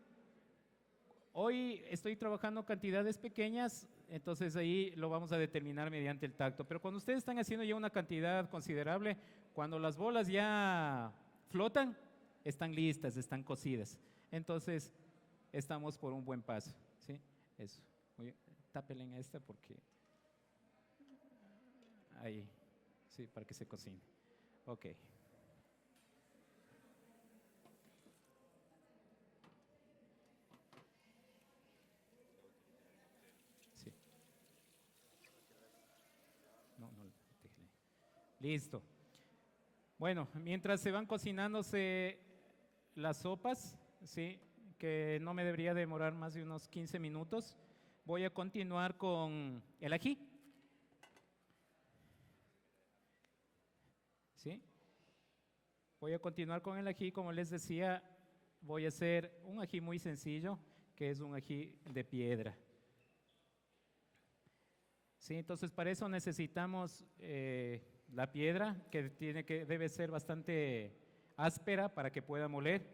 Hoy estoy trabajando cantidades pequeñas, entonces ahí lo vamos a determinar mediante el tacto. Pero cuando ustedes están haciendo ya una cantidad considerable, cuando las bolas ya flotan, están listas, están cocidas. Entonces, estamos por un buen paso, ¿sí? Eso. Tápele en esta porque… ahí, sí, para que se cocine. Ok. Sí. No, déjele. Listo. Bueno, mientras se van cocinándose las sopas, ¿sí? Que no me debería demorar más de unos 15 minutos, voy a continuar con el ají, ¿sí? Voy a continuar con el ají, como les decía, voy a hacer un ají muy sencillo, que es un ají de piedra. Sí, entonces para eso necesitamos la piedra, que debe ser bastante áspera para que pueda moler.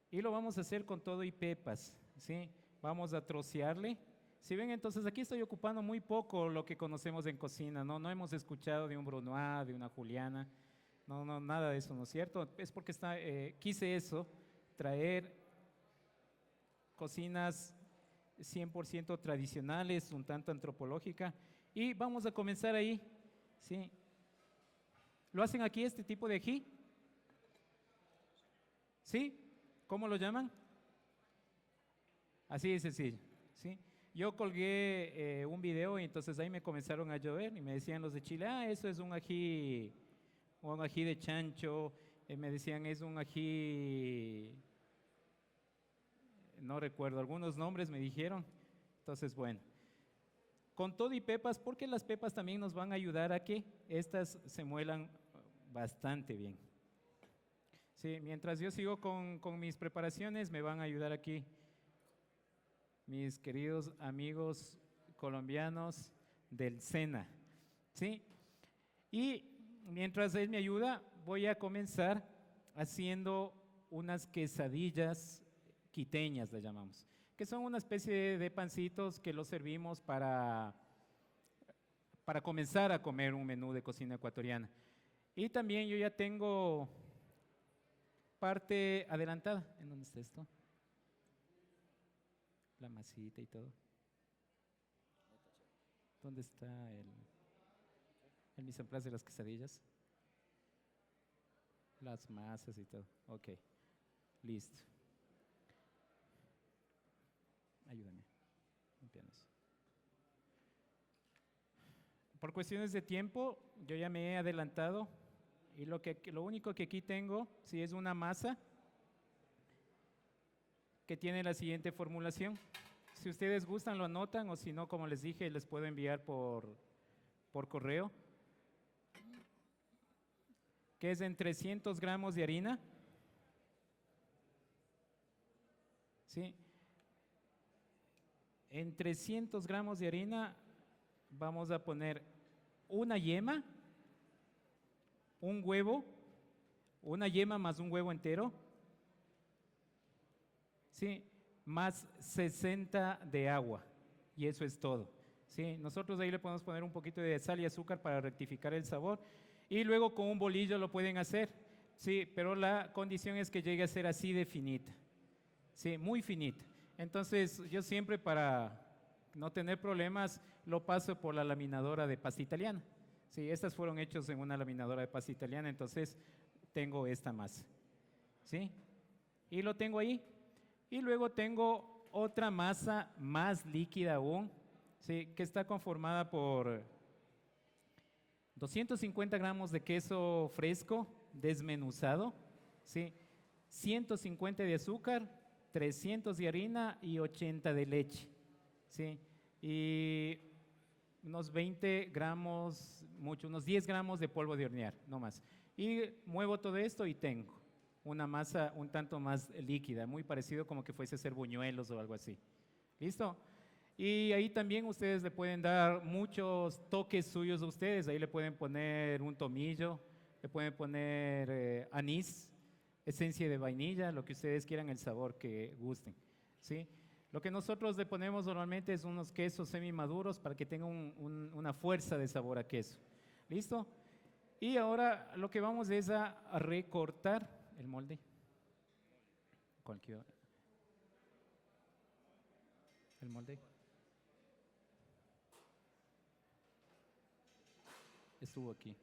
Y lo vamos a hacer con todo y pepas, ¿sí? Vamos a trocearle. Si ven, entonces aquí estoy ocupando muy poco lo que conocemos en cocina, ¿no? No hemos escuchado de un brunoise, de una juliana, no, nada de eso, ¿no es cierto? Es porque quise eso, traer cocinas 100% tradicionales, un tanto antropológica, Y vamos a comenzar ahí, ¿sí? ¿Lo hacen aquí este tipo de ají? ¿Sí? ¿Cómo lo llaman? Así de sencillo, ¿sí? Yo colgué un video y entonces ahí me comenzaron a llover y me decían los de Chile, ah, eso es un ají de chancho, me decían es un ají, no recuerdo, algunos nombres me dijeron, entonces bueno. Con todo y pepas, porque las pepas también nos van a ayudar a que estas se muelan bastante bien. Sí, mientras yo sigo con mis preparaciones, me van a ayudar aquí mis queridos amigos colombianos del SENA, ¿sí? Y mientras él me ayuda, voy a comenzar haciendo unas quesadillas quiteñas, le llamamos, que son una especie de pancitos que los servimos para comenzar a comer un menú de cocina ecuatoriana. Y también yo ya tengo parte adelantada. ¿En dónde está esto? La masita y todo. ¿Dónde está el mise en place de las quesadillas? Las masas y todo. Ok, listo. Ayúdame. Limpianos. Por cuestiones de tiempo, yo ya me he adelantado y lo único que aquí tengo, sí, es una masa que tiene la siguiente formulación. Si ustedes gustan, lo anotan o si no, como les dije, les puedo enviar por correo. Que es en 300 gramos de harina. ¿Sí? En 300 gramos de harina vamos a poner una yema, un huevo, una yema más un huevo entero, ¿sí? Más 60 de agua, y eso es todo, ¿sí? Nosotros ahí le podemos poner un poquito de sal y azúcar para rectificar el sabor, y luego con un bolillo lo pueden hacer, ¿sí? Pero la condición es que llegue a ser así de finita, ¿sí? Muy finita. Entonces yo siempre, para no tener problemas, lo paso por la laminadora de pasta italiana. Sí, estas fueron hechas en una laminadora de pasta italiana, entonces tengo esta masa, ¿sí? Y lo tengo ahí. Y luego tengo otra masa más líquida aún, ¿sí? Que está conformada por 250 gramos de queso fresco desmenuzado, ¿sí? 150 de azúcar, 300 de harina y 80 de leche, ¿sí? Y unos 20 gramos, unos 10 gramos de polvo de hornear, no más. Y muevo todo esto y tengo una masa un tanto más líquida, muy parecido como que fuese a ser buñuelos o algo así. ¿Listo? Y ahí también ustedes le pueden dar muchos toques suyos a ustedes, ahí le pueden poner un tomillo, le pueden poner anís, esencia de vainilla, lo que ustedes quieran, el sabor que gusten, ¿sí? Lo que nosotros le ponemos normalmente es unos quesos semimaduros para que tenga una fuerza de sabor a queso. ¿Listo? Y ahora lo que vamos es a recortar el molde. El molde. Estuvo aquí.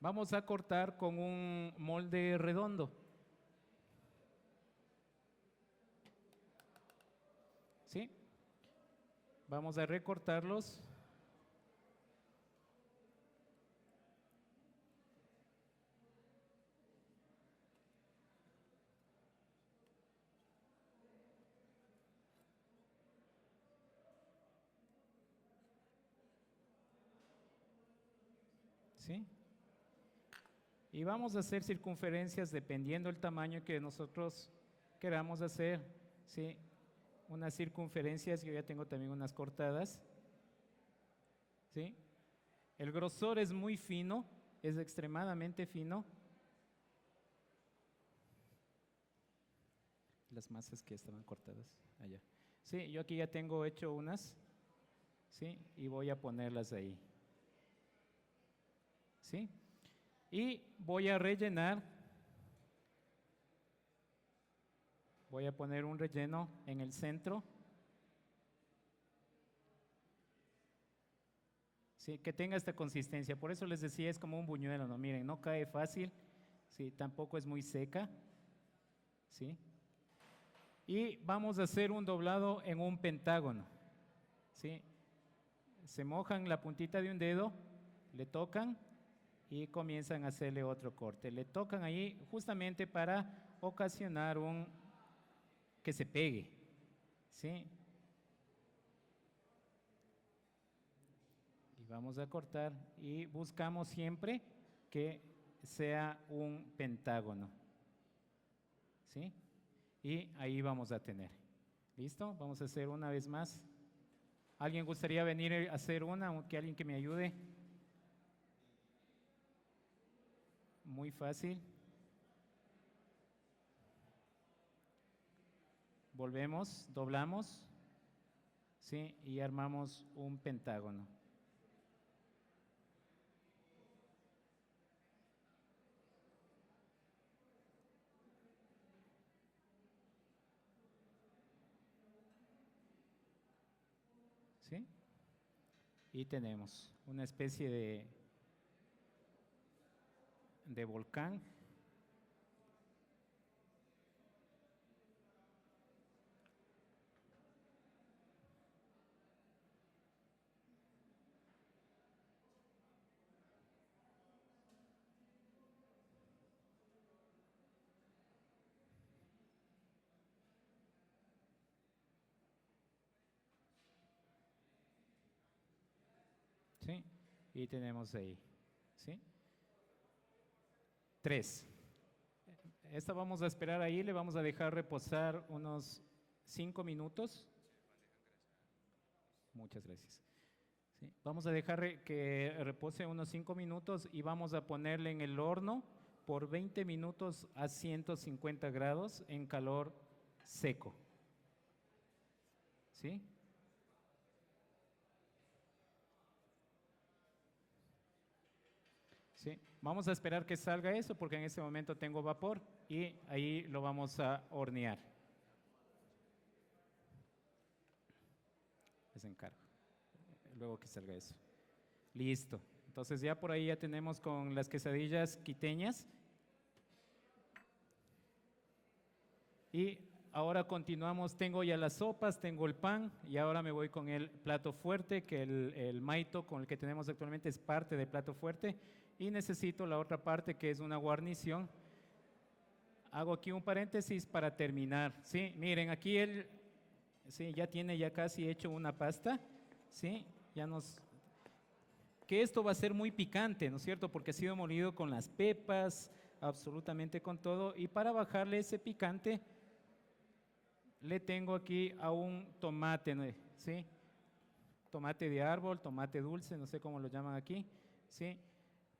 Vamos a cortar con un molde redondo. ¿Sí? Vamos a recortarlos. ¿Sí? Y vamos a hacer circunferencias dependiendo del tamaño que nosotros queramos hacer, ¿sí? Unas circunferencias, yo ya tengo también unas cortadas, ¿sí? El grosor es muy fino, es extremadamente fino. Las masas que estaban cortadas allá. Sí, yo aquí ya tengo hecho unas, ¿sí? Y voy a ponerlas ahí, ¿sí? Y voy a rellenar, voy a poner un relleno en el centro, ¿sí? Que tenga esta consistencia. Por eso les decía, es como un buñuelo, ¿no? Miren, no cae fácil, ¿sí? Tampoco es muy seca, ¿sí? Y vamos a hacer un doblado en un pentágono, ¿sí? Se mojan la puntita de un dedo, le tocan y comienzan a hacerle otro corte. Le tocan ahí justamente para ocasionar que se pegue, ¿sí? Y vamos a cortar y buscamos siempre que sea un pentágono, ¿sí? Y ahí vamos a tener. ¿Listo? Vamos a hacer una vez más. ¿Alguien gustaría venir a hacer una? ¿Que alguien que me ayude? Muy fácil. Volvemos, doblamos, ¿sí? Y armamos un pentágono. ¿Sí? Y tenemos una especie de volcán. ¿Sí? Y tenemos ahí, ¿sí? 3. Esta vamos a esperar ahí, le vamos a dejar reposar unos 5 minutos. Muchas gracias. ¿Sí? Vamos a dejar que repose unos 5 minutos y vamos a ponerle en el horno por 20 minutos a 150 grados en calor seco. ¿Sí? ¿Sí? Vamos a esperar que salga eso porque en este momento tengo vapor y ahí lo vamos a hornear. Les encargo. Luego que salga eso. Listo. Entonces ya por ahí ya tenemos con las quesadillas quiteñas. Y ahora continuamos, tengo ya las sopas, tengo el pan y ahora me voy con el plato fuerte, que el maito con el que tenemos actualmente es parte del plato fuerte y necesito la otra parte que es una guarnición. Hago aquí un paréntesis para terminar, ¿sí? Miren, aquí sí, ya tiene ya casi hecho una pasta, ¿sí? Que esto va a ser muy picante, ¿no es cierto? Porque ha sido molido con las pepas, absolutamente con todo y para bajarle ese picante le tengo aquí a un tomate, ¿sí? Tomate de árbol, tomate dulce, no sé cómo lo llaman aquí, ¿sí?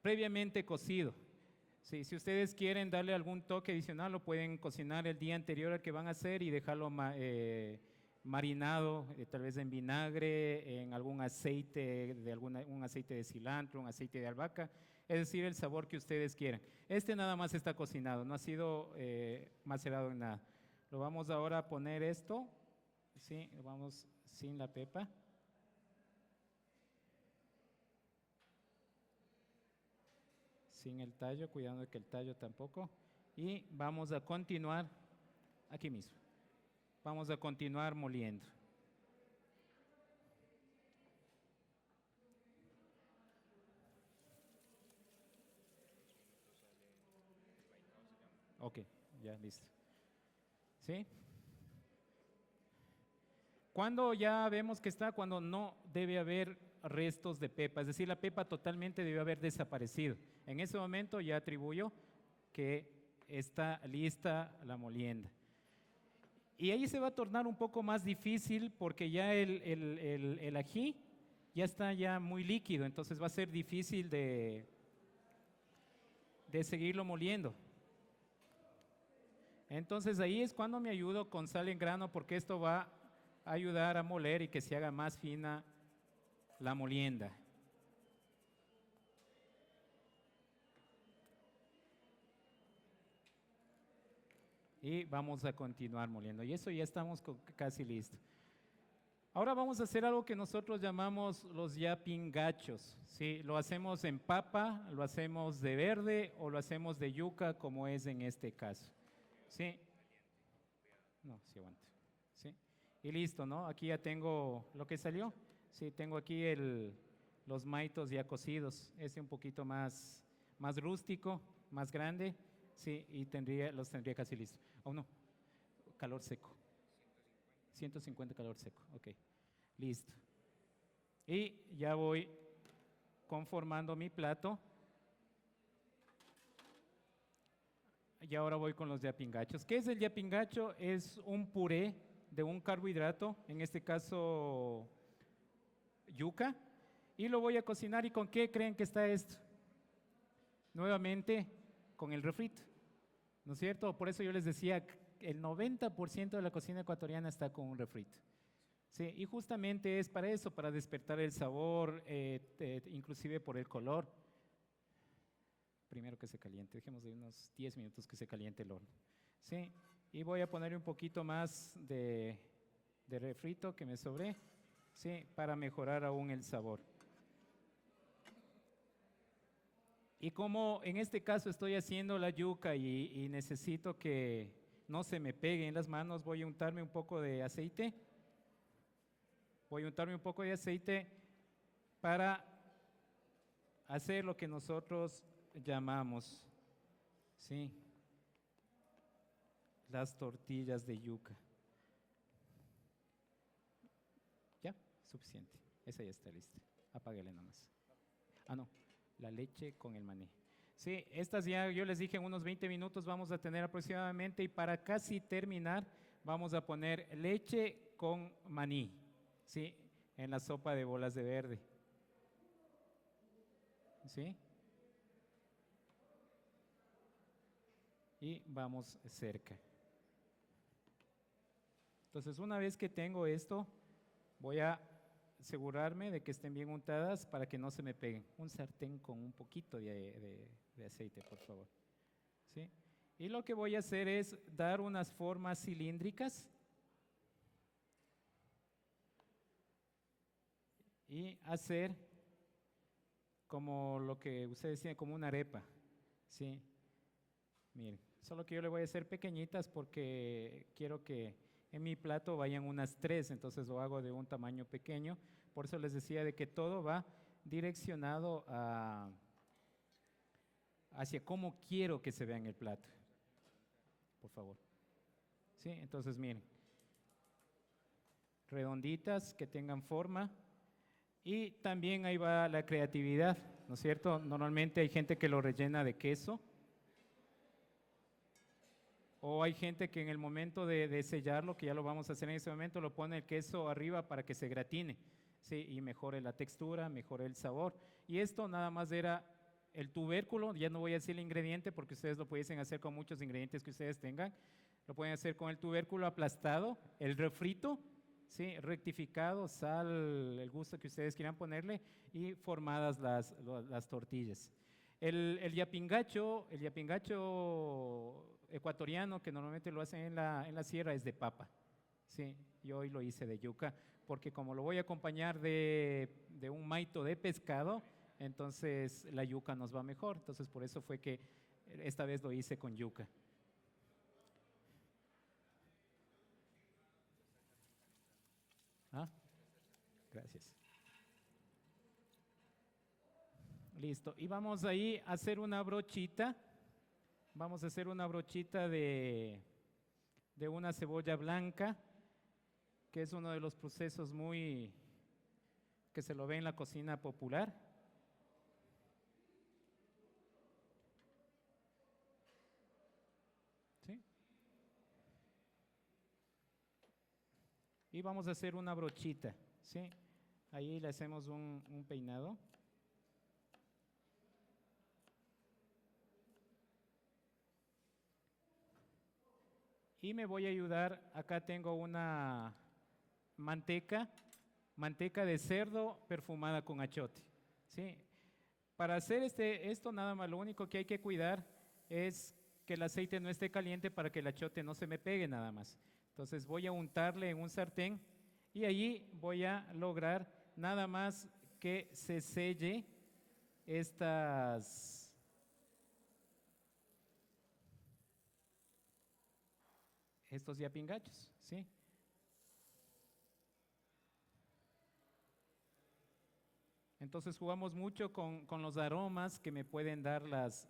Previamente cocido. Sí, si ustedes quieren darle algún toque adicional, lo pueden cocinar el día anterior al que van a hacer y dejarlo marinado, tal vez en vinagre, en algún aceite, un aceite de cilantro, un aceite de albahaca, es decir, el sabor que ustedes quieran. Este nada más está cocinado, no ha sido macerado en nada. Lo vamos ahora a poner esto, ¿sí? Vamos sin la pepa. Sin el tallo, cuidando de que el tallo tampoco. Y vamos a continuar aquí mismo. Vamos a continuar moliendo. Ok, ya listo. ¿Sí? Cuando ya vemos que está, cuando no debe haber restos de pepa, es decir, la pepa totalmente debe haber desaparecido. En ese momento ya atribuyo que está lista la molienda. Y ahí se va a tornar un poco más difícil porque ya el ají ya está ya muy líquido, entonces va a ser difícil de seguirlo moliendo. Entonces ahí es cuando me ayudo con sal en grano porque esto va a ayudar a moler y que se haga más fina la molienda. Y vamos a continuar moliendo. Y eso ya estamos casi listo. Ahora vamos a hacer algo que nosotros llamamos los yapingachos, ¿sí? Lo hacemos en papa, lo hacemos de verde o lo hacemos de yuca, como es en este caso, ¿sí? No, sí aguanta, ¿sí? Y listo, ¿no? Aquí ya tengo lo que salió, sí, tengo aquí los maitos ya cocidos, un poquito más rústico, más grande, sí, y los tendría casi listos. Oh, no, calor seco. 150 calor seco, ok, listo. Y ya voy conformando mi plato. Y ahora voy con los yapingachos. ¿Qué es el yapingacho? Es un puré de un carbohidrato, en este caso yuca, y lo voy a cocinar. ¿Y con qué creen que está esto? Nuevamente con el refrito, ¿no es cierto? Por eso yo les decía, el 90% de la cocina ecuatoriana está con un refrito. Sí, y justamente es para eso, para despertar el sabor, inclusive por el color. Primero que se caliente, dejemos de unos 10 minutos que se caliente el horno. Sí, y voy a poner un poquito más de refrito que me sobré, sí, para mejorar aún el sabor. Y como en este caso estoy haciendo la yuca y necesito que no se me pegue en las manos, voy a untarme un poco de aceite. Voy a untarme un poco de aceite para hacer lo que nosotros llamamos, ¿sí?, las tortillas de yuca. ¿Ya? Suficiente. Esa ya está lista. Apáguele nomás. Ah, no. La leche con el maní. Sí, estas ya yo les dije en unos 20 minutos vamos a tener aproximadamente, y para casi terminar vamos a poner leche con maní, ¿sí?, en la sopa de bolas de verde. ¿Sí? Y vamos cerca. Entonces, una vez que tengo esto, voy a asegurarme de que estén bien untadas para que no se me peguen. Un sartén con un poquito de aceite, por favor. ¿Sí? Y lo que voy a hacer es dar unas formas cilíndricas y hacer como lo que ustedes decían, como una arepa. ¿Sí? Miren, solo que yo le voy a hacer pequeñitas porque quiero que en mi plato vayan unas 3, entonces lo hago de un tamaño pequeño. Por eso les decía de que todo va direccionado hacia cómo quiero que se vea en el plato. Por favor. ¿Sí? Entonces miren, redonditas que tengan forma, y también ahí va la creatividad, ¿no es cierto? Normalmente hay gente que lo rellena de queso, o hay gente que en el momento de sellarlo, que ya lo vamos a hacer en ese momento, lo pone el queso arriba para que se gratine, ¿sí?, y mejore la textura, mejore el sabor. Y esto nada más era el tubérculo, ya no voy a decir el ingrediente porque ustedes lo pudiesen hacer con muchos ingredientes que ustedes tengan. Lo pueden hacer con el tubérculo aplastado, el refrito, ¿sí?, rectificado, sal, el gusto que ustedes quieran ponerle, y formadas las tortillas. El yapingacho ecuatoriano, que normalmente lo hacen en la sierra, es de papa. Sí, yo hoy lo hice de yuca, porque como lo voy a acompañar de un maito de pescado, entonces la yuca nos va mejor. Entonces por eso fue que esta vez lo hice con yuca. ¿Ah? Gracias. Listo. Y vamos ahí a hacer una brochita. Vamos a hacer una brochita de una cebolla blanca, que es uno de los procesos que se lo ve en la cocina popular. ¿Sí? Y vamos a hacer una brochita, ¿sí? Ahí le hacemos un peinado. Y me voy a ayudar, acá tengo una manteca de cerdo perfumada con achiote, ¿sí? Para hacer esto nada más, lo único que hay que cuidar es que el aceite no esté caliente para que el achiote no se me pegue nada más. Entonces voy a untarle en un sartén Y allí voy a lograr nada más que se selle estos yapingachos, ¿sí? Entonces jugamos mucho con los aromas que me pueden dar las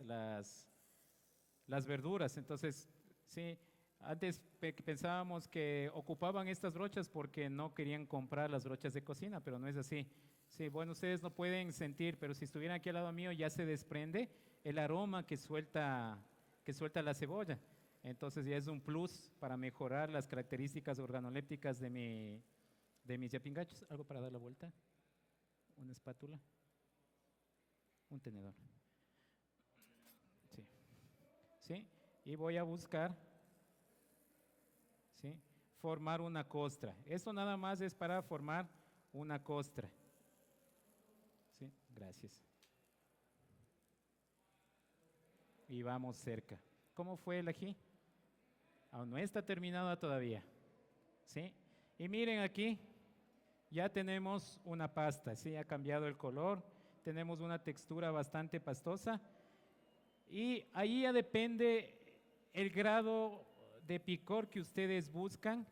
verduras. Entonces, sí, antes pensábamos que ocupaban estas brochas porque no querían comprar las brochas de cocina, pero no es así. Sí, bueno, ustedes no pueden sentir, pero si estuvieran aquí al lado mío ya se desprende el aroma que suelta la cebolla. Entonces ya es un plus para mejorar las características organolépticas de mis yapingachos. ¿Algo para dar la vuelta? ¿Una espátula? Un tenedor. Sí. ¿Sí? Y voy a buscar, ¿sí?, formar una costra. Esto nada más es para formar una costra. ¿Sí? Gracias. Y vamos cerca. ¿Cómo fue el ají? Aún no está terminada todavía. ¿Sí? Y miren aquí, ya tenemos una pasta, ¿sí? Ha cambiado el color, tenemos una textura bastante pastosa. Y ahí ya depende el grado de picor que ustedes buscan.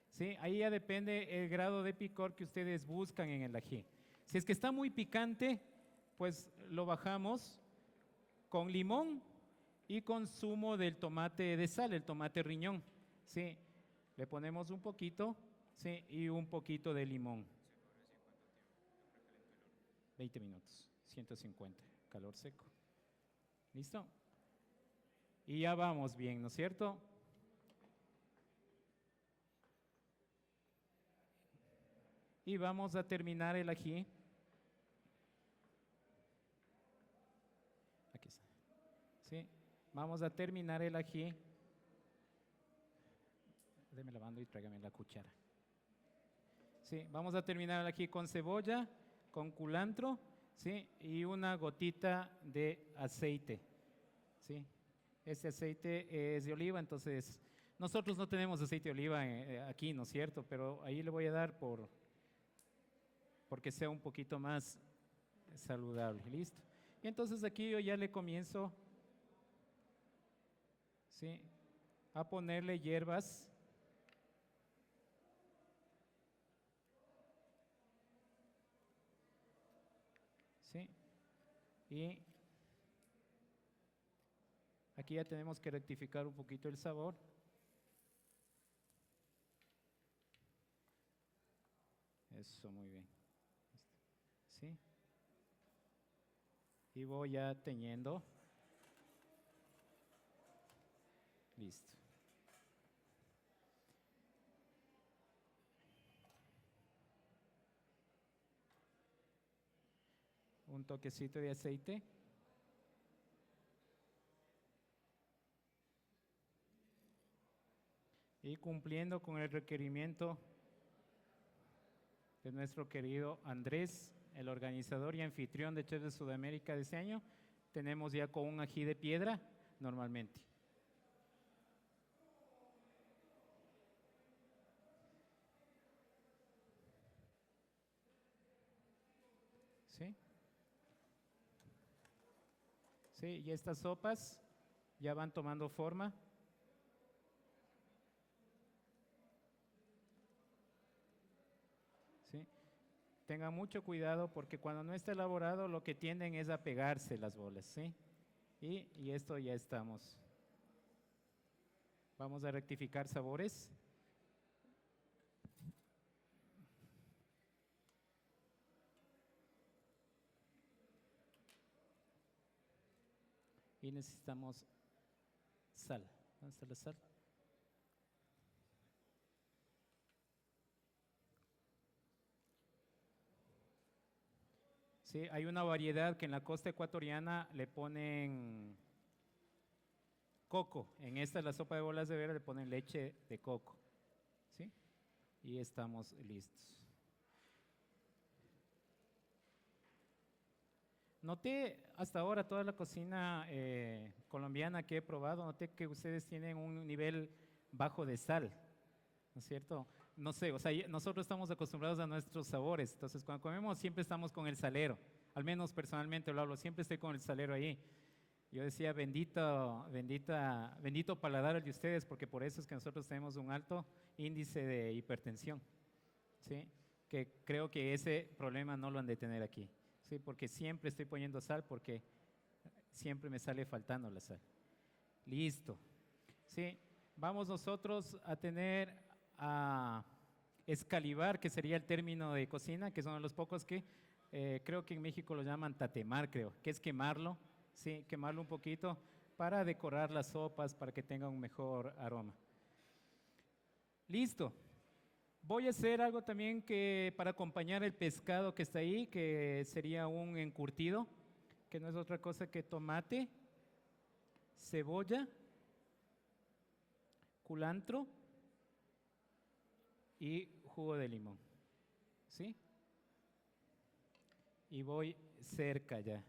¿Sí? Ahí ya depende el grado de picor que ustedes buscan en el ají. Si es que está muy picante, pues lo bajamos con limón y con zumo del tomate de sal, el tomate riñón. ¿Sí? Le ponemos un poquito, ¿sí?, y un poquito de limón. 20 minutos, 150, calor seco. ¿Listo? Y ya vamos bien, ¿no es cierto? Y vamos a terminar el ají. Aquí está. ¿Sí? Vamos a terminar el ají. Deme la mano y tráigame la cuchara. Sí, vamos a terminar el ají con cebolla, con culantro, ¿sí?, y una gotita de aceite. ¿Sí? Este aceite es de oliva, entonces nosotros no tenemos aceite de oliva aquí, ¿no es cierto? Pero ahí le voy a dar porque sea un poquito más saludable. ¿Listo? Y entonces aquí yo ya le comienzo, ¿sí?, a ponerle hierbas. ¿Sí? Y aquí ya tenemos que rectificar un poquito el sabor. Eso, muy bien. ¿Sí? Y voy ya teñiendo. Listo. Un toquecito de aceite. Y cumpliendo con el requerimiento de nuestro querido Andrés, el organizador y anfitrión de Chefs de Sudamérica de este año, tenemos ya con un ají de piedra normalmente. ¿Sí? ¿Sí? Y estas sopas ya van tomando forma. ¿Sí? Tengan mucho cuidado porque cuando no está elaborado lo que tienden es a pegarse las bolas, ¿sí? Y esto ya estamos. Vamos a rectificar sabores. Y necesitamos sal. ¿Dónde está la sal? Sí, hay una variedad que en la costa ecuatoriana le ponen coco. En esta, la sopa de bolas de vera, le ponen leche de coco. ¿Sí? Y estamos listos. Noté hasta ahora toda la cocina colombiana que he probado, noté que ustedes tienen un nivel bajo de sal. ¿no es cierto? No sé, o sea, nosotros estamos acostumbrados a nuestros sabores, entonces cuando comemos siempre estamos con el salero, al menos personalmente lo hablo, siempre estoy con el salero ahí. Yo decía, bendito paladar el de ustedes, porque por eso es que nosotros tenemos un alto índice de hipertensión, ¿sí? Que creo que ese problema no lo han de tener aquí, ¿sí? Porque siempre estoy poniendo sal, porque siempre me sale faltando la sal. Listo, ¿sí? Vamos nosotros a tener a escalivar, que sería el término de cocina, que son los pocos que creo que en México lo llaman tatemar, creo, que es quemarlo, sí, quemarlo un poquito para decorar las sopas, para que tenga un mejor aroma. Listo. Voy a hacer algo también que para acompañar el pescado que está ahí, que sería un encurtido, que no es otra cosa que tomate, cebolla, culantro y jugo de limón, ¿sí? Y voy cerca ya.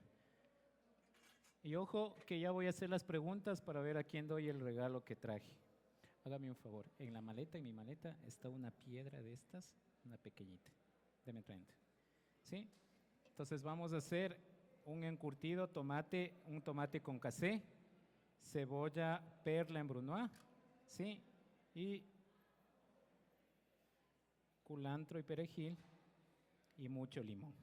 Y ojo que ya voy a hacer las preguntas para ver a quién doy el regalo que traje. Hágame un favor, en la maleta, en mi maleta, está una piedra de estas, una pequeñita. Deme 30. ¿Sí? Entonces vamos a hacer un encurtido, un tomate con casé, cebolla perla en brunoise, ¿sí? Y culantro y perejil y mucho limón.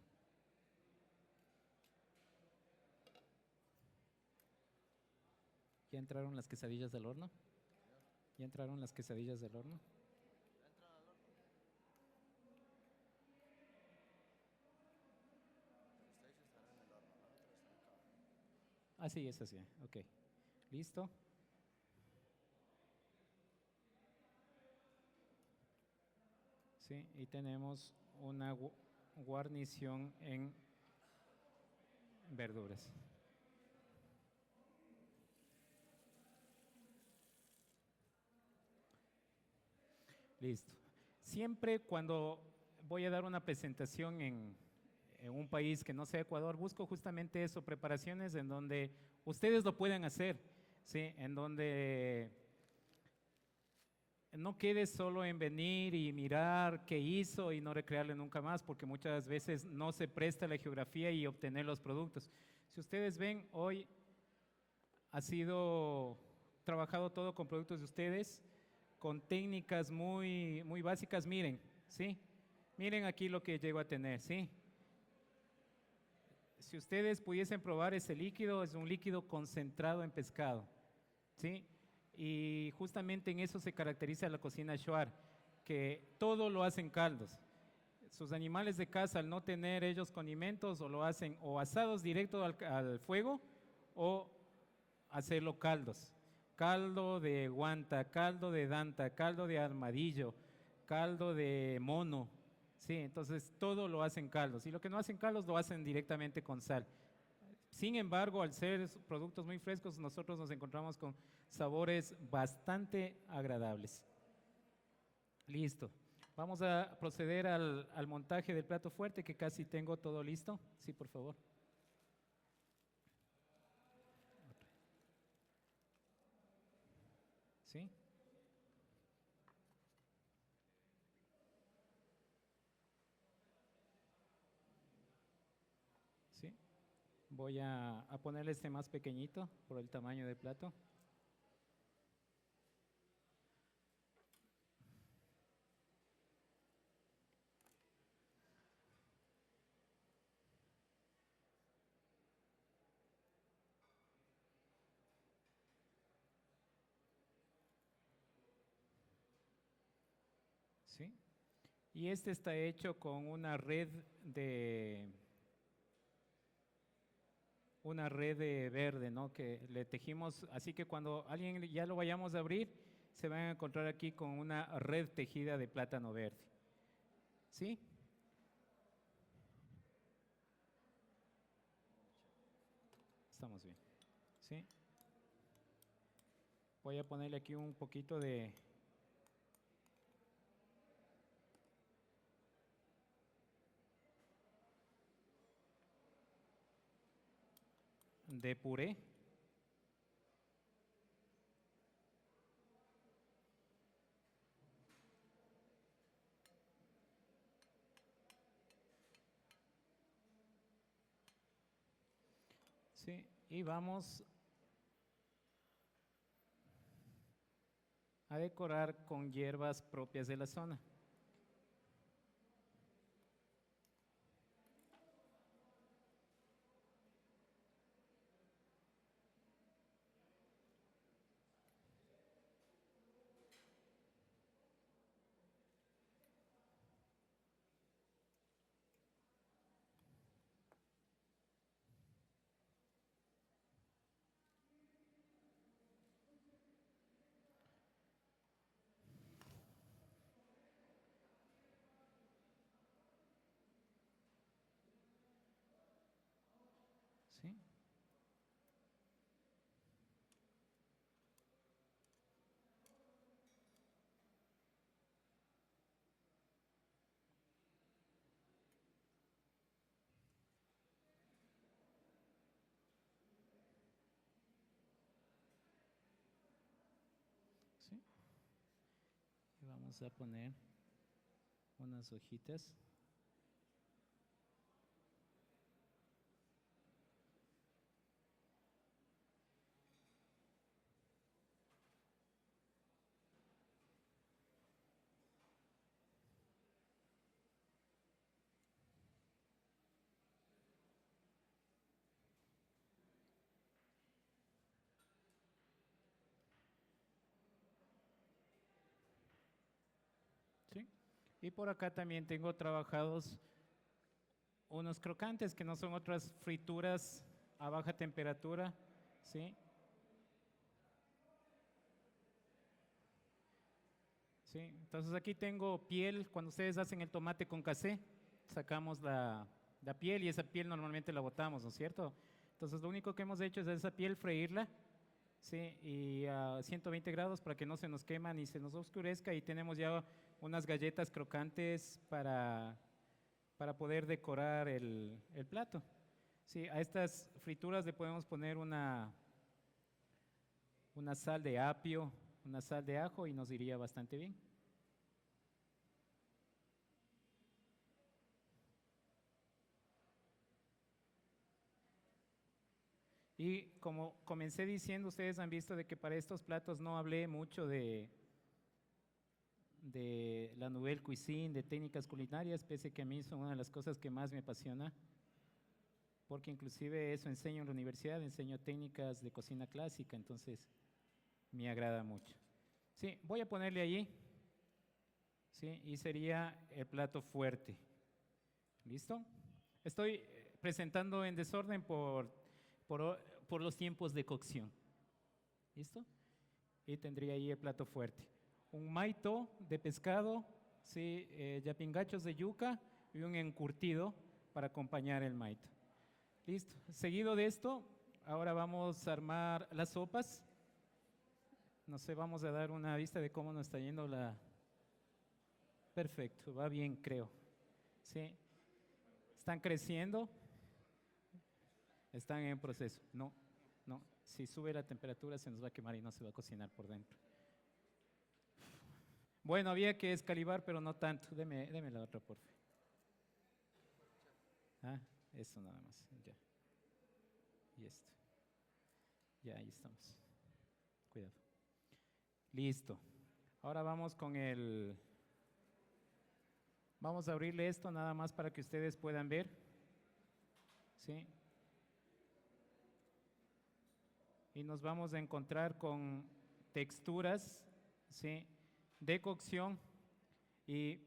¿Ya entraron las quesadillas del horno? ¿Ya entraron las quesadillas del horno? Ah, sí, es así. Ok. ¿Listo? Sí, y tenemos una guarnición en verduras. Listo. Siempre cuando voy a dar una presentación en un país que no sea Ecuador, busco justamente eso, preparaciones en donde ustedes lo puedan hacer, ¿sí? En donde no quede solo en venir y mirar qué hizo y no recrearle nunca más, porque muchas veces no se presta la geografía y obtener los productos. Si ustedes ven, hoy ha sido trabajado todo con productos de ustedes, con técnicas muy, muy básicas. Miren, ¿sí? Miren aquí lo que llego a tener, ¿sí? Si ustedes pudiesen probar ese líquido, es un líquido concentrado en pescado, ¿sí? Y justamente en eso se caracteriza la cocina Shuar, que todo lo hacen caldos. Sus animales de casa, al no tener ellos condimentos, o lo hacen o asados directo al fuego o hacerlo caldos. Caldo de guanta, caldo de danta, caldo de armadillo, caldo de mono. Sí, entonces todo lo hacen caldos. Y lo que no hacen caldos lo hacen directamente con sal. Sin embargo, al ser productos muy frescos, nosotros nos encontramos con sabores bastante agradables. Listo. Vamos a proceder al montaje del plato fuerte, que casi tengo todo listo. Sí, por favor. ¿Sí? ¿Sí? Voy a ponerle este más pequeñito por el tamaño del plato. ¿Sí? Y este está hecho con una red de verde, ¿no? Que le tejimos, así que cuando alguien ya lo vayamos a abrir, se van a encontrar aquí con una red tejida de plátano verde. ¿Sí? Estamos bien. ¿Sí? Voy a ponerle aquí un poquito de puré. ¿sí? Y vamos a decorar con hierbas propias de la zona. ¿Sí? ¿Sí? Y vamos a poner unas hojitas. ¿Sí? Y por acá también tengo trabajados unos crocantes que no son otras frituras a baja temperatura, ¿sí? ¿Sí? Entonces aquí tengo piel, cuando ustedes hacen el tomate con casé, sacamos la piel y esa piel normalmente la botamos, ¿no es cierto? Entonces lo único que hemos hecho es esa piel freírla, ¿sí? Y a 120 grados para que no se nos quema ni se nos oscurezca y tenemos ya unas galletas crocantes para poder decorar el plato. Sí, a estas frituras le podemos poner una sal de apio, una sal de ajo y nos iría bastante bien. Y como comencé diciendo, ustedes han visto de que para estos platos no hablé mucho de la nouvelle cuisine, de técnicas culinarias, pese que a mí son una de las cosas que más me apasiona, porque inclusive eso enseño en la universidad, enseño técnicas de cocina clásica, entonces me agrada mucho. Sí, voy a ponerle allí, sí, y sería el plato fuerte. ¿Listo? Estoy presentando en desorden por los tiempos de cocción. ¿Listo? Y tendría ahí el plato fuerte. Un maito de pescado, sí, yapingachos de yuca y un encurtido para acompañar el maito. Listo. Seguido de esto, ahora vamos a armar las sopas. No sé, vamos a dar una vista de cómo nos está yendo la... Perfecto, va bien, creo. Sí. ¿Están creciendo? Están en proceso. No, no. Si sube la temperatura se nos va a quemar y no se va a cocinar por dentro. Bueno, había que escalivar, pero no tanto. Deme la otra, por favor. Ah, eso nada más. Ya. Y esto. Ya, ahí estamos. Cuidado. Listo. Ahora vamos con el... Vamos a abrirle esto nada más para que ustedes puedan ver. ¿Sí? Y nos vamos a encontrar con texturas, ¿sí?, de cocción y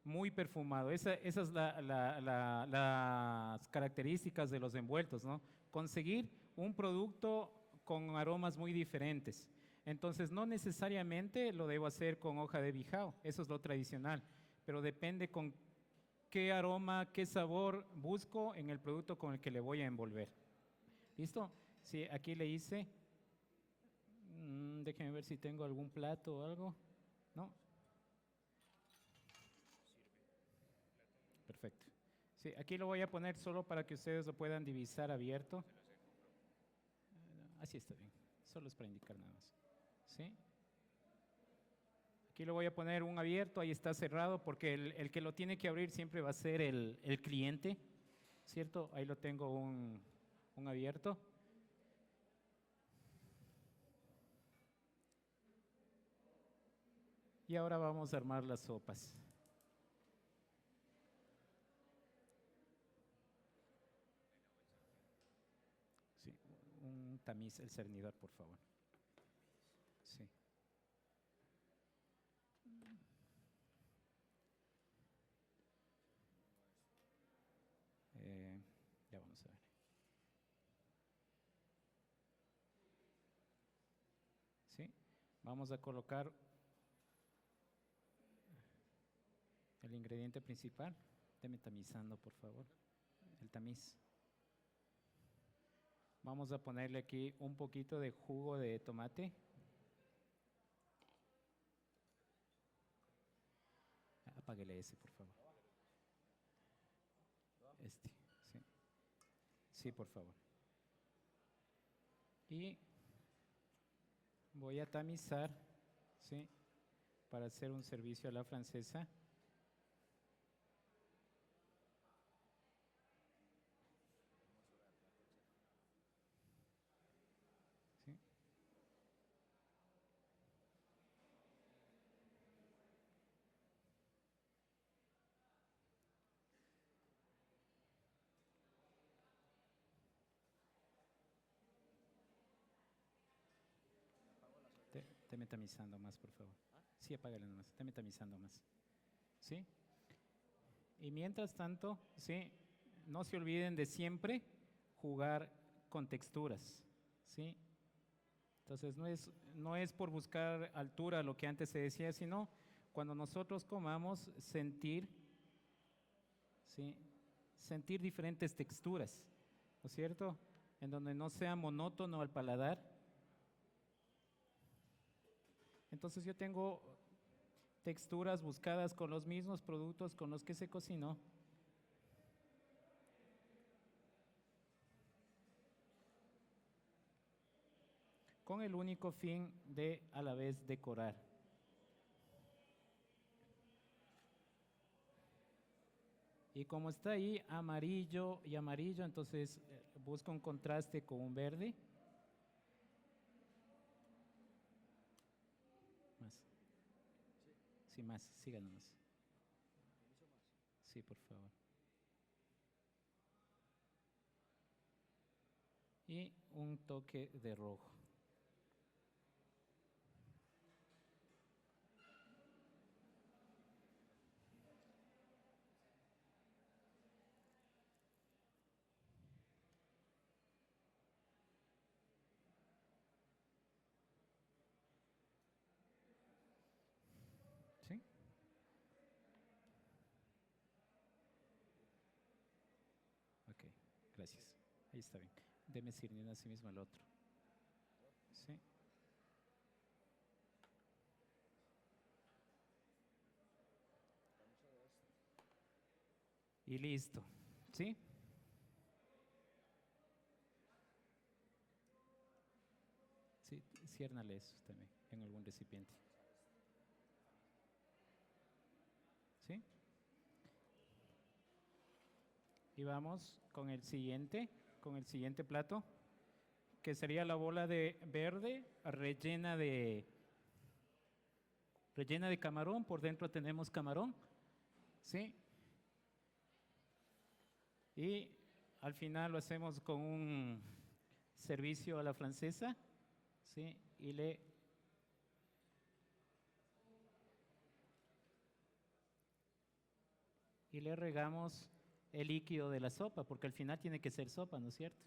muy perfumado. Esas son las características de los envueltos, ¿no? Conseguir un producto con aromas muy diferentes. Entonces, no necesariamente lo debo hacer con hoja de bijao, eso es lo tradicional, pero depende con qué aroma, qué sabor busco en el producto con el que le voy a envolver. ¿Listo? Sí, aquí le hice. Déjenme ver si tengo algún plato o algo. ¿No? Perfecto. Sí, aquí lo voy a poner solo para que ustedes lo puedan divisar abierto. Así está bien. Solo es para indicar nada más. ¿Sí? Aquí lo voy a poner un abierto, ahí está cerrado, porque el que lo tiene que abrir siempre va a ser el cliente, ¿cierto? Ahí lo tengo un abierto, Y ahora vamos a armar las sopas. Sí, un tamiz, el cernidor, por favor. Sí. Ya vamos a ver. ¿Sí? Vamos a colocar el ingrediente principal. Deme tamizando, por favor. El tamiz. Vamos a ponerle aquí un poquito de jugo de tomate. Apáguele ese, por favor. Este, sí. Sí, por favor. Y voy a tamizar, ¿sí? Para hacer un servicio a la francesa. ¿Sí? Deme tamizando más, por favor. Sí, apágale nomás. Deme tamizando más. ¿Sí? Y mientras tanto, ¿sí? No se olviden de siempre jugar con texturas, ¿sí? Entonces no es por buscar altura lo que antes se decía, sino cuando nosotros comamos sentir, ¿sí? Sentir diferentes texturas, ¿no es cierto? En donde no sea monótono al paladar. Entonces yo tengo texturas buscadas con los mismos productos con los que se cocinó. Con el único fin de a la vez decorar. Y como está ahí amarillo y amarillo, entonces busco un contraste con un verde. Más. Sí, más, síganos. Sí, por favor. Y un toque de rojo. ¿Sí? Ok, gracias. Ahí está bien. Deme sirviendo a sí mismo al otro. ¿Sí? Y listo. ¿Sí? Sí, ciérnale eso también en algún recipiente. ¿Sí? Y vamos con el siguiente plato, que sería la bola de verde rellena de camarón. Por dentro tenemos camarón, ¿sí? Y al final lo hacemos con un servicio a la francesa, ¿sí? Y le regamos el líquido de la sopa, porque al final tiene que ser sopa, ¿no es cierto?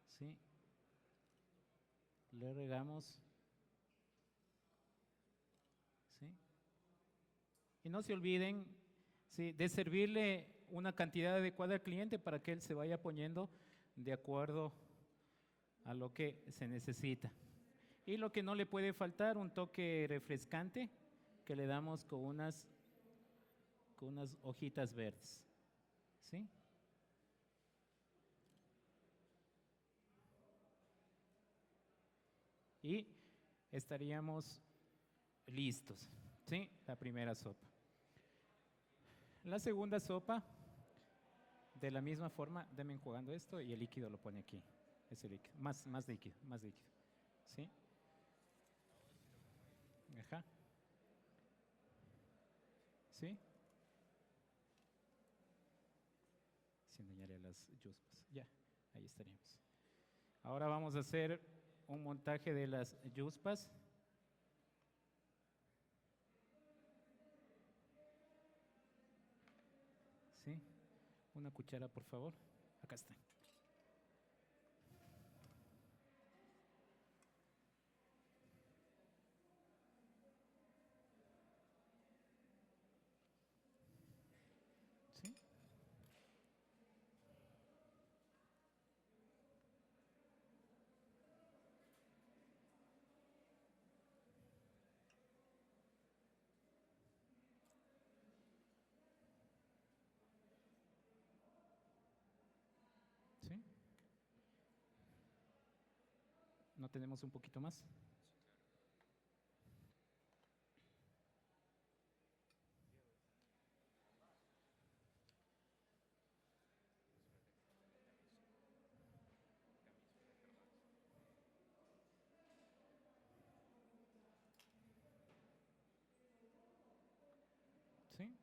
¿Sí? Le regamos, ¿sí? Y no se olviden, ¿sí?, de servirle una cantidad adecuada al cliente para que él se vaya poniendo de acuerdo a lo que se necesita. Y lo que no le puede faltar, un toque refrescante que le damos con unas hojitas verdes, ¿sí? Y estaríamos listos, ¿sí? La primera sopa. La segunda sopa, de la misma forma, denme enjuagando esto y el líquido lo pone aquí, ese líquido, más líquido, ¿sí? Ajá. ¿Sí? Sin dañar a las yuspas. Ya, ahí estaríamos. Ahora vamos a hacer un montaje de las yuspas. ¿Sí? Una cuchara, por favor. Acá está. ¿Sí? ¿Sí? ¿No tenemos un poquito más? ¿Sí?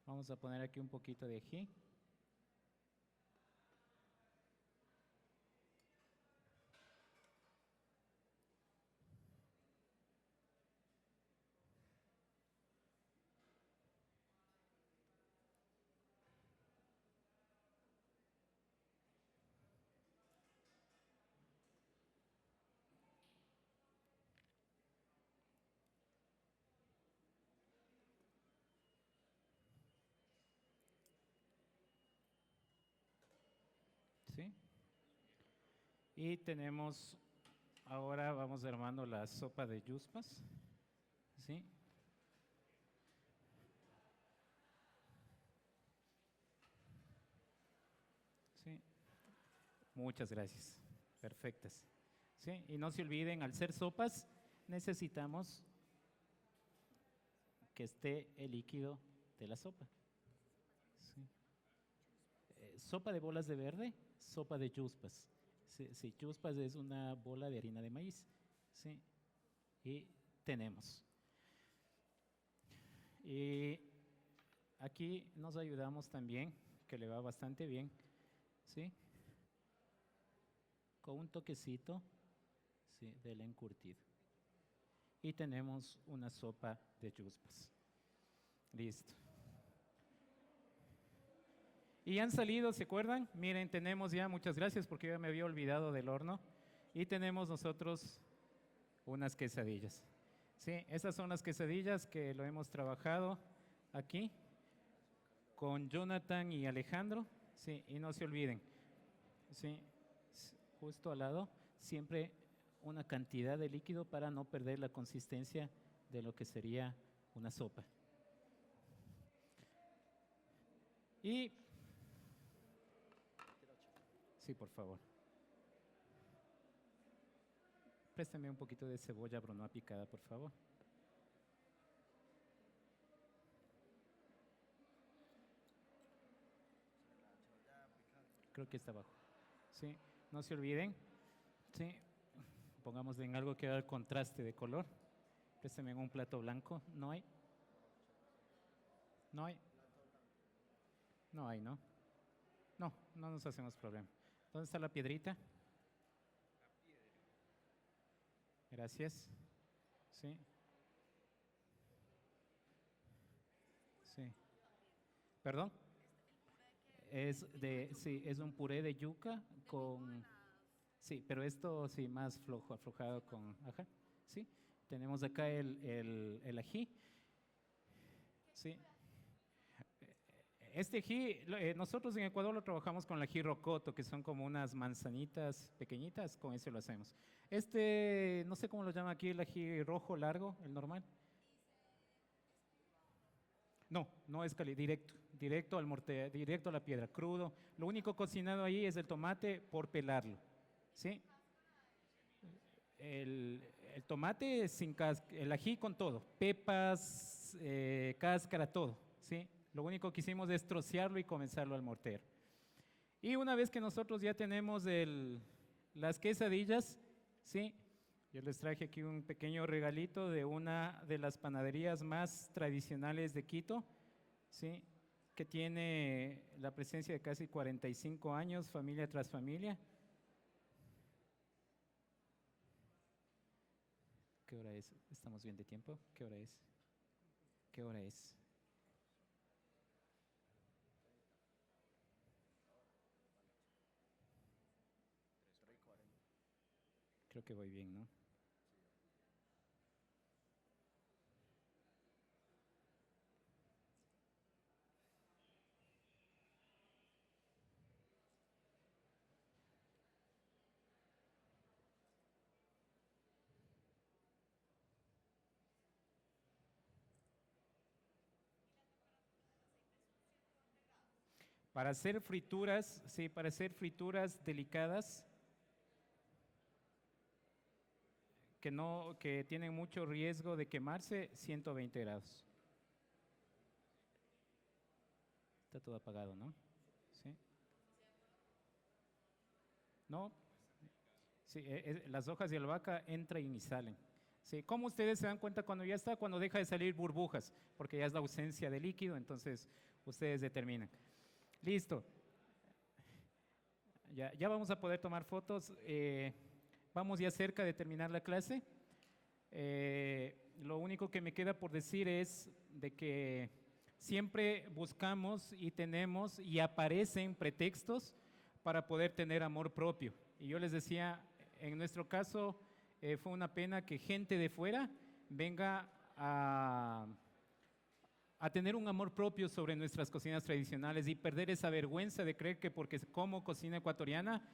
Vamos a poner aquí un poquito de ají. ¿Sí? Y tenemos, ahora vamos armando la sopa de yuspas. ¿Sí? ¿Sí? Muchas gracias. Perfectas. ¿Sí? Y no se olviden, al ser sopas, necesitamos que esté el líquido de la sopa. ¿Sí? Sopa de bolas de verde, sopa de yuspas. Sí, sí, yuspas es una bola de harina de maíz. ¿Sí? Y tenemos. Y aquí nos ayudamos también, que le va bastante bien, ¿sí? Con un toquecito, ¿sí?, del encurtido. Y tenemos una sopa de yuspas. Listo. Y han salido, ¿se acuerdan? Miren, tenemos ya, muchas gracias porque yo me había olvidado del horno. Y tenemos nosotros unas quesadillas. Sí, esas son las quesadillas que lo hemos trabajado aquí con Jonathan y Alejandro. Sí, y no se olviden, sí, justo al lado, siempre una cantidad de líquido para no perder la consistencia de lo que sería una sopa. Y, sí, por favor. Préstame un poquito de cebolla brunoise picada, por favor. Creo que está abajo. Sí, no se olviden. Sí, pongamos en algo que haga el contraste de color. Préstame en un plato blanco. ¿No hay? ¿No hay? No hay, ¿no? No, no nos hacemos problema. ¿Dónde está la piedrita? Gracias. Sí. Sí. ¿Perdón? Sí, es un puré de yuca con, sí, pero esto sí, más flojo, aflojado con, ajá, sí. Tenemos acá el ají, sí. Este ají, nosotros en Ecuador lo trabajamos con el ají rocoto, que son como unas manzanitas pequeñitas, con eso lo hacemos. No sé cómo lo llama aquí, el ají rojo largo, el normal. No, no es directo al mortero, directo a la piedra, crudo. Lo único cocinado ahí es el tomate por pelarlo, ¿sí? El tomate sin cáscara, el ají con todo, pepas, cáscara, todo, ¿sí? Lo único que hicimos es trocearlo y comenzarlo al mortero. Y una vez que nosotros ya tenemos las quesadillas, ¿sí? Yo les traje aquí un pequeño regalito de una de las panaderías más tradicionales de Quito, ¿sí? Que tiene la presencia de casi 45 años, familia tras familia. ¿Qué hora es? ¿Estamos bien de tiempo? ¿Qué hora es? ¿Qué hora es? Creo que voy bien, ¿no? Para hacer frituras, sí, para hacer frituras delicadas, que tienen mucho riesgo de quemarse, 120 grados. Está todo apagado, ¿no? ¿Sí? No, sí, las hojas de albahaca entran y salen. Sí, ¿cómo ustedes se dan cuenta cuando ya está? Cuando deja de salir burbujas, porque ya es la ausencia de líquido, entonces ustedes determinan. Listo. Ya vamos a poder tomar fotos. Vamos ya cerca de terminar la clase. Lo único que me queda por decir es de que siempre buscamos y tenemos y aparecen pretextos para poder tener amor propio. Y yo les decía, en nuestro caso fue una pena que gente de fuera venga a tener un amor propio sobre nuestras cocinas tradicionales y perder esa vergüenza de creer que porque como cocina ecuatoriana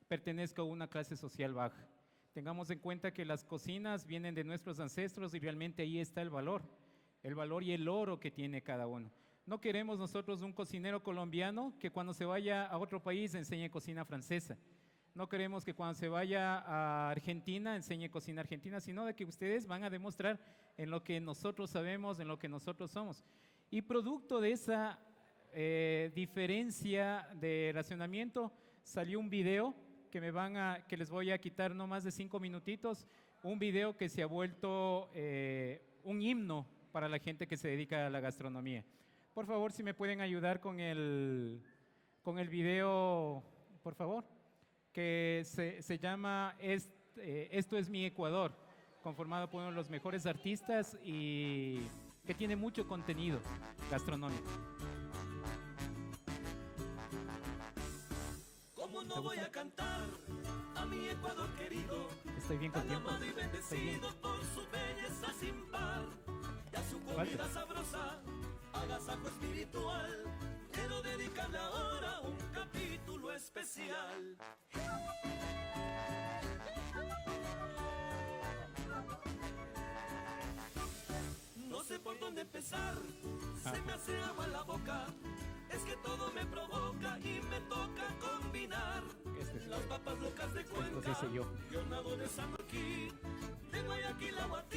pertenezco a una clase social baja. Tengamos en cuenta que las cocinas vienen de nuestros ancestros y realmente ahí está el valor y el oro que tiene cada uno. No queremos nosotros un cocinero colombiano que cuando se vaya a otro país enseñe cocina francesa. No queremos que cuando se vaya a Argentina enseñe cocina argentina, sino de que ustedes van a demostrar en lo que nosotros sabemos, en lo que nosotros somos. Y producto de esa diferencia de racionamiento salió un video que les voy a quitar no más de 5 minutitos, un video que se ha vuelto un himno para la gente que se dedica a la gastronomía. Por favor, si me pueden ayudar con el video, por favor, que se llama Esto es mi Ecuador, conformado por uno de los mejores artistas y que tiene mucho contenido gastronómico. ¿Cómo no voy a cantar a mi Ecuador querido? Estoy bien con tan tiempo. amado y bendecido por su belleza sin par, y a su comida sabrosa, agasajo espiritual. Quiero dedicarle ahora un capítulo especial. No sé por dónde empezar, se me hace agua en la boca. Es que todo me provoca y me toca combinar. Las papas locas de Cuenca, yo nado de San Joaquín, de Guayaquil a Guatemala.